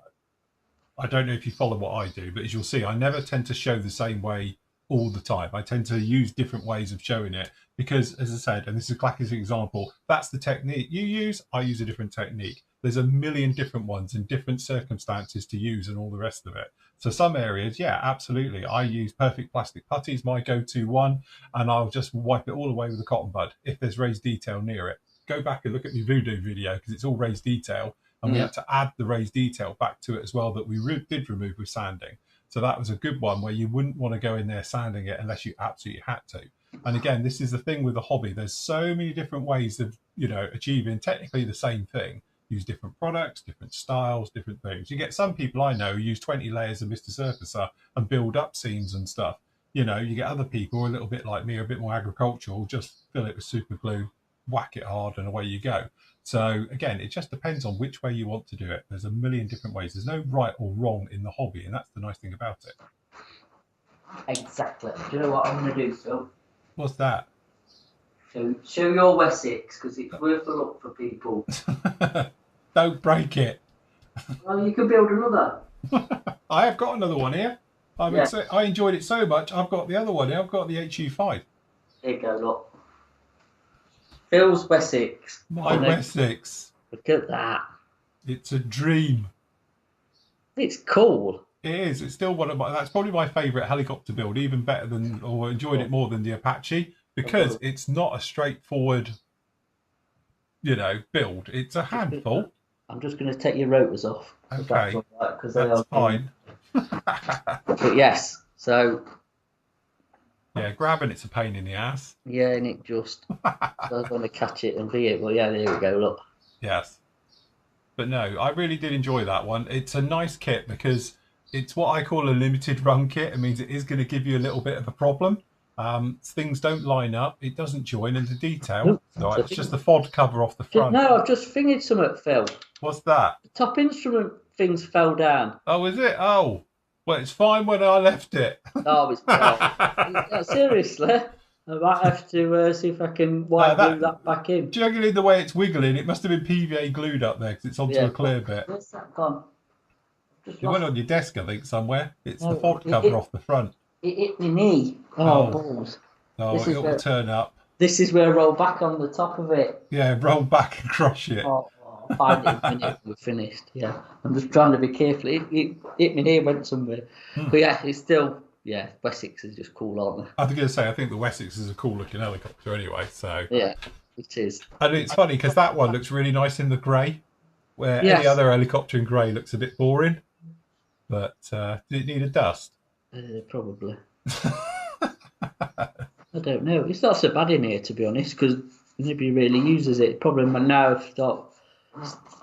I don't know if you follow what I do, but as you'll see, I never tend to show the same way all the time. I tend to use different ways of showing it because, as I said, and this is a classic example, that's the technique you use. I use a different technique. There's a million different ones in different circumstances to use and all the rest of it. So some areas, yeah, absolutely. I use perfect plastic putty is my go-to one, and I'll just wipe it all away with a cotton bud if there's raised detail near it. Go back and look at my voodoo video because it's all raised detail, and we had to add the raised detail back to it as well that we did remove with sanding. So that was a good one where you wouldn't want to go in there sanding it unless you absolutely had to. And again, this is the thing with the hobby. There's so many different ways of, achieving technically the same thing. Use different products, different styles, different things. You get some people I know who use 20 layers of Mr. Surfacer and build up scenes and stuff. You get other people who are a little bit like me, a bit more agricultural, just fill it with super glue, whack it hard, and away you go. So again, it just depends on which way you want to do it. There's a million different ways. There's no right or wrong in the hobby, and that's the nice thing about it. Exactly. Do you know what I'm going to do, Phil? What's that? So show your Wessex, because it's worth a look for people. Don't break it. Well, you can build another. I have got another one here. I enjoyed it so much. I've got the other one here. I've got the HU5. There you go, look. Phil's Wessex. My Wessex. Look at that. It's a dream. It's cool. It is. It's still that's probably my favourite helicopter build, even better than, or enjoyed it more than the Apache, because it's not a straightforward, build. It's a handful. I'm just going to take your rotors off. Okay. That's fine. But yes, so. Yeah, grabbing it's a pain in the ass. Yeah, and it just does want to catch it and be it. Well, yeah, there we go, look. Yes. But no, I really did enjoy that one. It's a nice kit because it's what I call a limited run kit. It means it is going to give you a little bit of a problem. Things don't line up. It doesn't join into detail. So it's just the FOD cover off the front. No, I've just fingered something, Phil. What's that? The top instrument things fell down. Oh, is it? Oh. Well, it's fine when I left it. Oh, it's fine. Seriously, I might have to see if I can glue that back in. Do you reckon the way it's wiggling, it must have been PVA glued up there because it's onto a clear bit. Where's that gone? It went on your desk, I think, somewhere. It's the FOD cover off the front. It hit my knee. Oh, balls. Oh, it'll turn up. This is where I roll back on the top of it. Yeah, roll back and crush it. Oh, I'll find it in a minute. We're finished. Yeah, I'm just trying to be careful. It hit my knee, went somewhere. But yeah, it's still, Wessex is just cool, aren't they? I was going to say, I think the Wessex is a cool looking helicopter anyway. So yeah, it is. And it's funny because that one looks really nice in the grey, where any other helicopter in grey looks a bit boring. But did it need a dust? Probably. I don't know. It's not so bad in here, to be honest, because nobody really uses it. Probably now if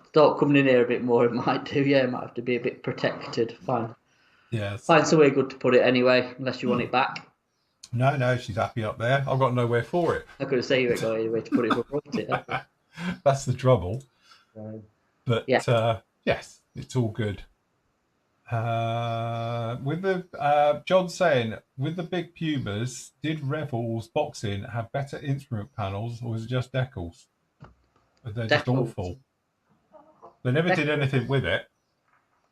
start coming in here a bit more, it might do. Yeah, it might have to be a bit protected. Fine. Yeah. Find somewhere good to put it anyway, unless you want it back. No, she's happy up there. I've got nowhere for it. I could say you ain't got anywhere to put it, but put it. That's the trouble. But yes, it's all good. With the John saying, with the big Pumas, did Rebels boxing have better instrument panels, or was it just decals? They're just awful. They never did anything with it.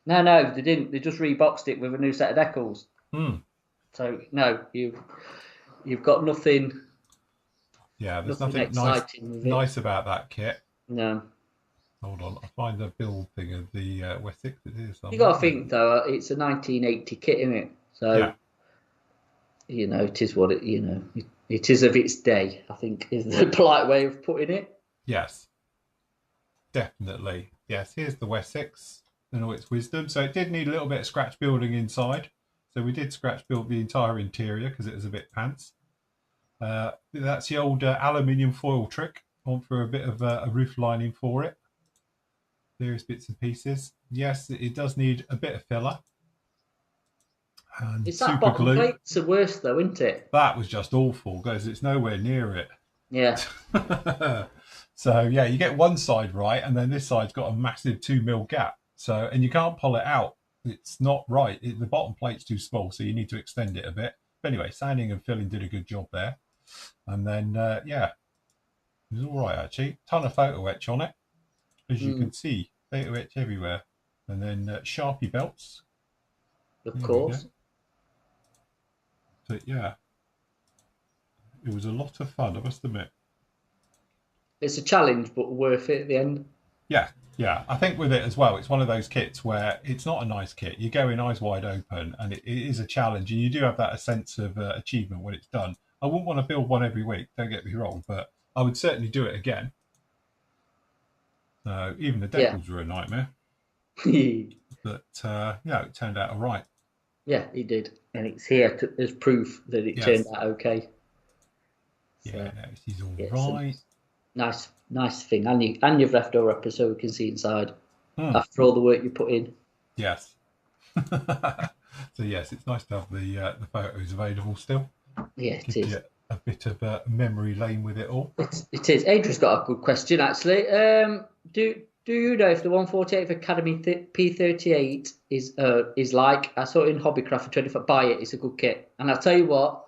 No, they didn't. They just reboxed it with a new set of decals. So no, you've got nothing. Yeah, there's nothing nice about that kit. No. Hold on, I'll find the build thing of the Wessex. You got to think though, it's a 1980 kit, isn't it? So it is what it. It is of its day, I think, is the polite way of putting it. Yes, definitely. Yes, here's the Wessex and all its wisdom. So it did need a little bit of scratch building inside. So we did scratch build the entire interior because it was a bit pants. That's the old aluminium foil trick. On for a bit of a roof lining for it. Various bits and pieces. Yes, it does need a bit of filler. And it's that bottom plate's the worst though, isn't it? That was just awful because it's nowhere near it. Yeah. So yeah, you get one side right, and then this side's got a massive 2mm gap. So, and you can't pull it out. It's not right. The bottom plate's too small, so you need to extend it a bit. But anyway, sanding and filling did a good job there. And then it was all right actually. Ton of photo etch on it. As you can see, photo etch everywhere. And then Sharpie belts. Of course. But yeah, it was a lot of fun, I must admit. It's a challenge, but worth it at the end. Yeah, yeah. I think with it as well, it's one of those kits where it's not a nice kit. You go in eyes wide open, and it is a challenge, and you do have that a sense of achievement when it's done. I wouldn't want to build one every week. Don't get me wrong, but I would certainly do it again. Even the Yeah. decals were a nightmare, but yeah, it turned out all right. Yeah, he did, and it's here as proof that it turned Yes. out okay. Yeah, So no, she's all yeah, it's a right. nice thing, and you've left her up so we can see inside Hmm. after all the work you put in. Yes. So yes, it's nice to have the photos available still. Yeah, it Gives is. you a bit of memory lane with it all. It is. Adrian's got a good question actually. Do you know if the 148th Academy P38 is like? I saw it in Hobbycraft for 25. Buy it. It's a good kit. And I'll tell you what,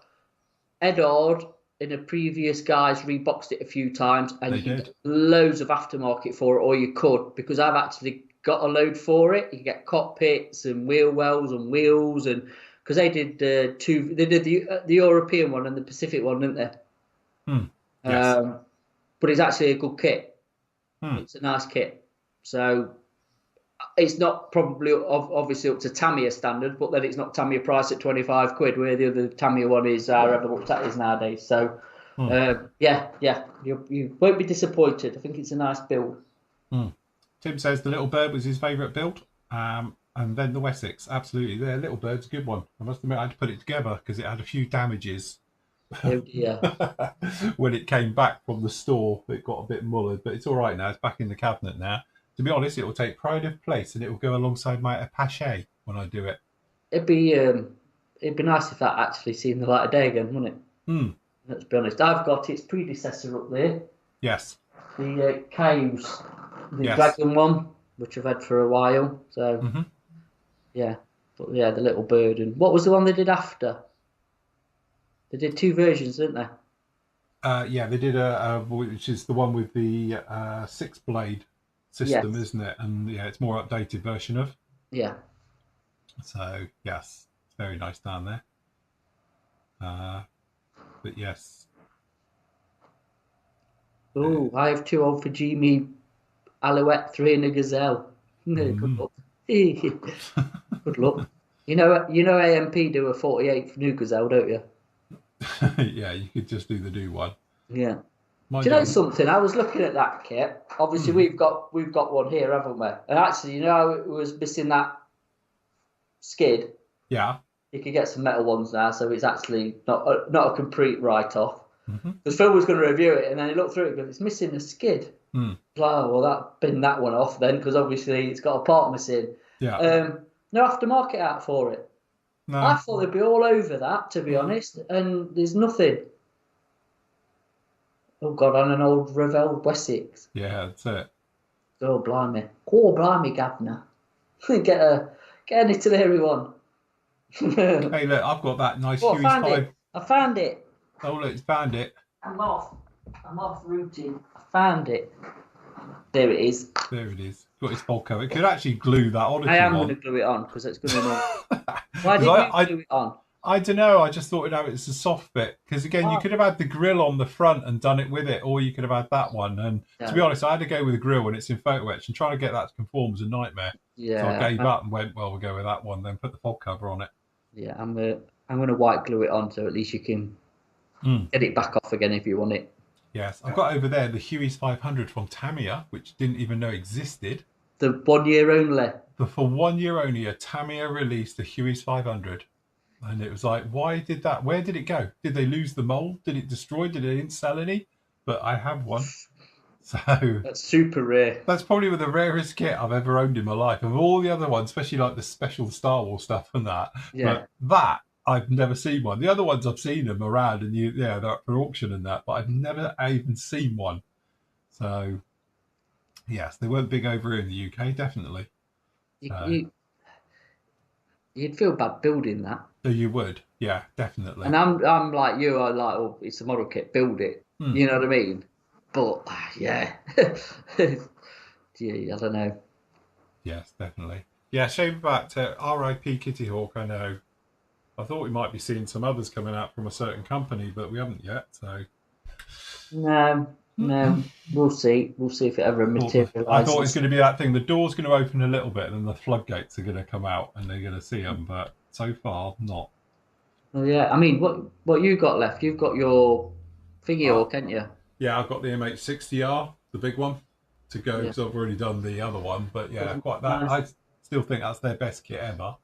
Edward in a previous guys reboxed it a few times, and They you can did. get loads of aftermarket for it, or you could, because I've actually got a load for it. You can get cockpits and wheel wells and wheels, and because they did they did the European one and the Pacific one, didn't they? Hmm. Yes. But it's actually a good kit. Hmm. It's a nice kit. So it's not probably obviously up to Tamiya standard, but then it's not Tamiya price at 25 quid, where the other Tamiya one is however much that is nowadays. So Hmm. yeah, you won't be disappointed. I think it's a nice build. Hmm. Tim says the Little Bird was his favourite build. And then the Wessex, absolutely. The Little Bird's a good one. I must admit, I had to put it together because it had a few damages. Oh dear. When it came back from the store, it got a bit mullered, but it's all right now. It's back in the cabinet now. To be honest, it will take pride of place, and it will go alongside my Apache when I do it. It'd be it'd be nice if that actually seen the light of day again, wouldn't it? Hmm. Let's be honest. I've got its predecessor up there, Yes. the Cayuse, the Yes. Dragon one, which I've had for a while. So Mm-hmm. yeah, but yeah, the Little Bird. And what was the one they did after? They did two versions, didn't they? Yeah, they did which is the one with the six blade system, Yes. isn't it? And yeah, it's more updated version of. Yeah. So yes, it's very nice down there. But yes, Oh, I have two old Fujimi Alouette, three and a Gazelle. Good mm. luck. Good luck. You know AMP do a 48 for new Gazelle, don't you? Yeah, you could just do the new one. Yeah. Do Mind you know you, something? I was looking at that kit. Obviously, mm, we've got one here, haven't we? And actually, you know how it was missing that skid? yeah, You could get some metal ones now, so it's actually not a complete write off. mm-hmm, Because Phil was going to review it, and then he looked through it and goes, "It's missing a skid." mm, Oh, well, that bin that one off then, because obviously it's got a part missing. yeah, No aftermarket out for it. I no, thought they'd be all over that, to be mm, honest, and there's nothing. Oh God, on an old Revell Wessex. yeah, that's it. Oh blimey, Gavner. Get an Italy one. Hey, look, I've got that nice Oh, I Huey's found it. 5. I found it. Oh, look, it's found it. I'm off. I'm off routing. I found it. There it is. There it is. Got his full cover. It could actually glue that on if I you am going to want. glue it on because it's going to know. Why 'Cause didn't you glue it on? I don't know. I just thought, it's a soft bit. Because again, you Oh, could have had the grill on the front and done it with it, or you could have had that one. And to be no. honest, I had to go with the grill when it's in photo etch, and trying to get that to conform was a nightmare. So I Yeah, gave up and went, well, we'll go with that one. Then put the fog cover on it. yeah. I'm gonna white glue it on so at least you can Mm. get it back off again if you want it. Yes, I've got over there the Huey's 500 from Tamiya, which didn't even know existed. The 1 year only. But for 1 year only, a Tamiya released the Huey's 500. And it was like, why did that? Where did it go? Did they lose the mold? Did it destroy? Did it didn't sell any? But I have one. So That's super rare. that's probably the rarest kit I've ever owned in my life. Of all the other ones, especially like the special Star Wars stuff and that. Yeah. But that, I've never seen one. The other ones I've seen them around and they're up for auction and that, but I've never even seen one. So yes, they weren't big over here in the UK, definitely. You, So, you you'd feel bad building that. so you would, yeah, definitely. And I'm like you. I like, oh, it's a model kit. Build it. Hmm. You know what I mean? But yeah, gee, I don't know. Yes, definitely. Yeah, shame about RIP Kitty Hawk. I know. I thought we might be seeing some others coming out from a certain company, but we haven't yet. So No, we'll see. We'll see if it ever I thought it's materialises. going to be that thing. The door's going to open a little bit, and then the floodgates are going to come out, and they're going to see them. But so far, not. Well, yeah, I mean, what you got left? You've got your thingy, Uh, or can't you? yeah, I've got the MH60R, the big one, to go Yeah, because I've already done the other one. But yeah, because quite that. mine's, I still think that's their best kit ever.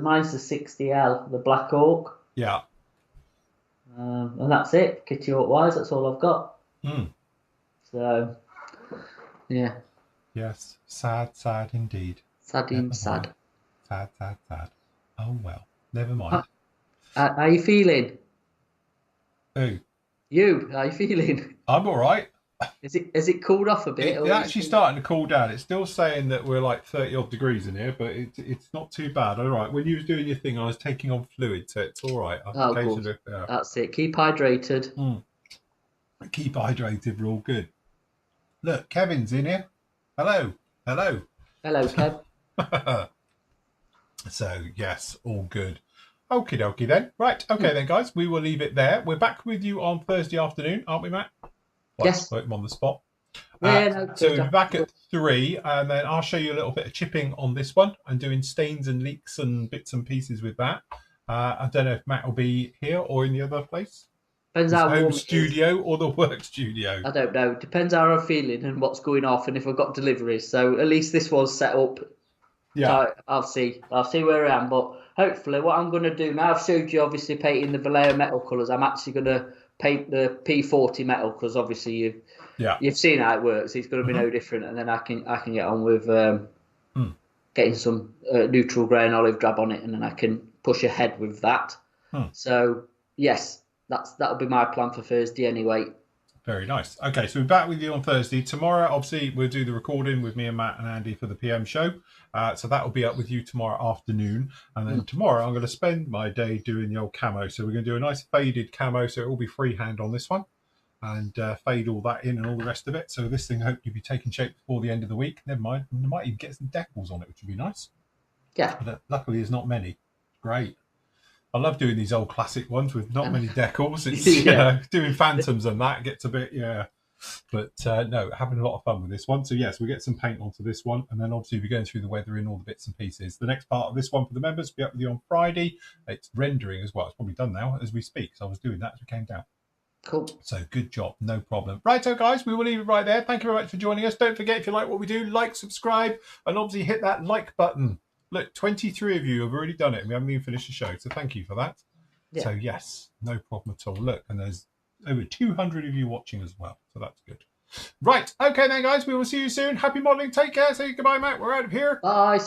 mine's the 60L, the Black Hawk, Yeah. and that's it. Kitty Hawk wise, that's all I've got. Mm. So yeah, Yes. Sad, sad indeed. sad, Never mind. sad. Sad, sad, sad. Oh well. Never How, mind. how you feeling? Ooh, How you feeling? I'm all right. Has it cooled off a bit, It's or you actually still? starting to cool down. It's still saying that we're like 30 odd degrees in here, but it's not too bad. All right. When you was doing your thing, I was taking on fluid, so it's all right. I Oh, good. occasionally, yeah. That's it. Keep hydrated. Mm. Keep hydrated. We're all good. Look, Kevin's in here. Hello. Hello. Hello, Kev. So, yes, all good. Okie dokie then. Right. Okay then, guys. We will leave it there. We're back with you on Thursday afternoon, aren't we, Matt? Like, Yes. put him on the spot. Yeah, no, So we'll good. be back at 3, and then I'll show you a little bit of chipping on this one and doing stains and leaks and bits and pieces with that. I don't know if Matt will be here or in the other place, Depends his how home warm it is. studio or the work studio. I don't know. Depends how I'm feeling and what's going off and if I've got deliveries. So at least this one's set up. Yeah. So I'll see. I'll see where I am. But hopefully what I'm going to do now, I've showed you obviously painting the Vallejo metal colours. I'm actually going to paint the P40 metal because obviously you've seen how it works. It's going to be no different. And then I can get on with getting some neutral grey and olive drab on it, and then I can push ahead with that. So yes, that'll be my plan for Thursday anyway. Very nice. Okay, so we're back with you on Thursday. Tomorrow, obviously, we'll do the recording with me and Matt and Andy for the PM show. So that will be up with you tomorrow afternoon. And then tomorrow, I'm going to spend my day doing the old camo. So we're going to do a nice faded camo. So it will be freehand on this one. And fade all that in and all the rest of it. So this thing hopefully be taking shape before the end of the week. Never mind. We might even get some decals on it, which would be nice. Yeah. But luckily, there's not many. Great. I love doing these old classic ones with not many decals. It's doing phantoms and that gets a bit But no, having a lot of fun with this one. So yes, we'll get some paint onto this one, and then obviously we're going through the weathering, all the bits and pieces. The next part of this one for the members will be up with you on Friday. It's rendering as well. It's probably done now as we speak. So I was doing that as we came down. Cool. So good job, no problem. Right, so guys, we will leave it right there. Thank you very much for joining us. Don't forget, if you like what we do, like, subscribe, and obviously hit that like button. Look, 23 of you have already done it, and we haven't even finished the show. So thank you for that. Yeah. So yes, no problem at all. Look, and there's over 200 of you watching as well. So that's good. Right, okay then, guys. We will see you soon. Happy modelling. Take care. Say goodbye, Matt. We're out of here. Bye.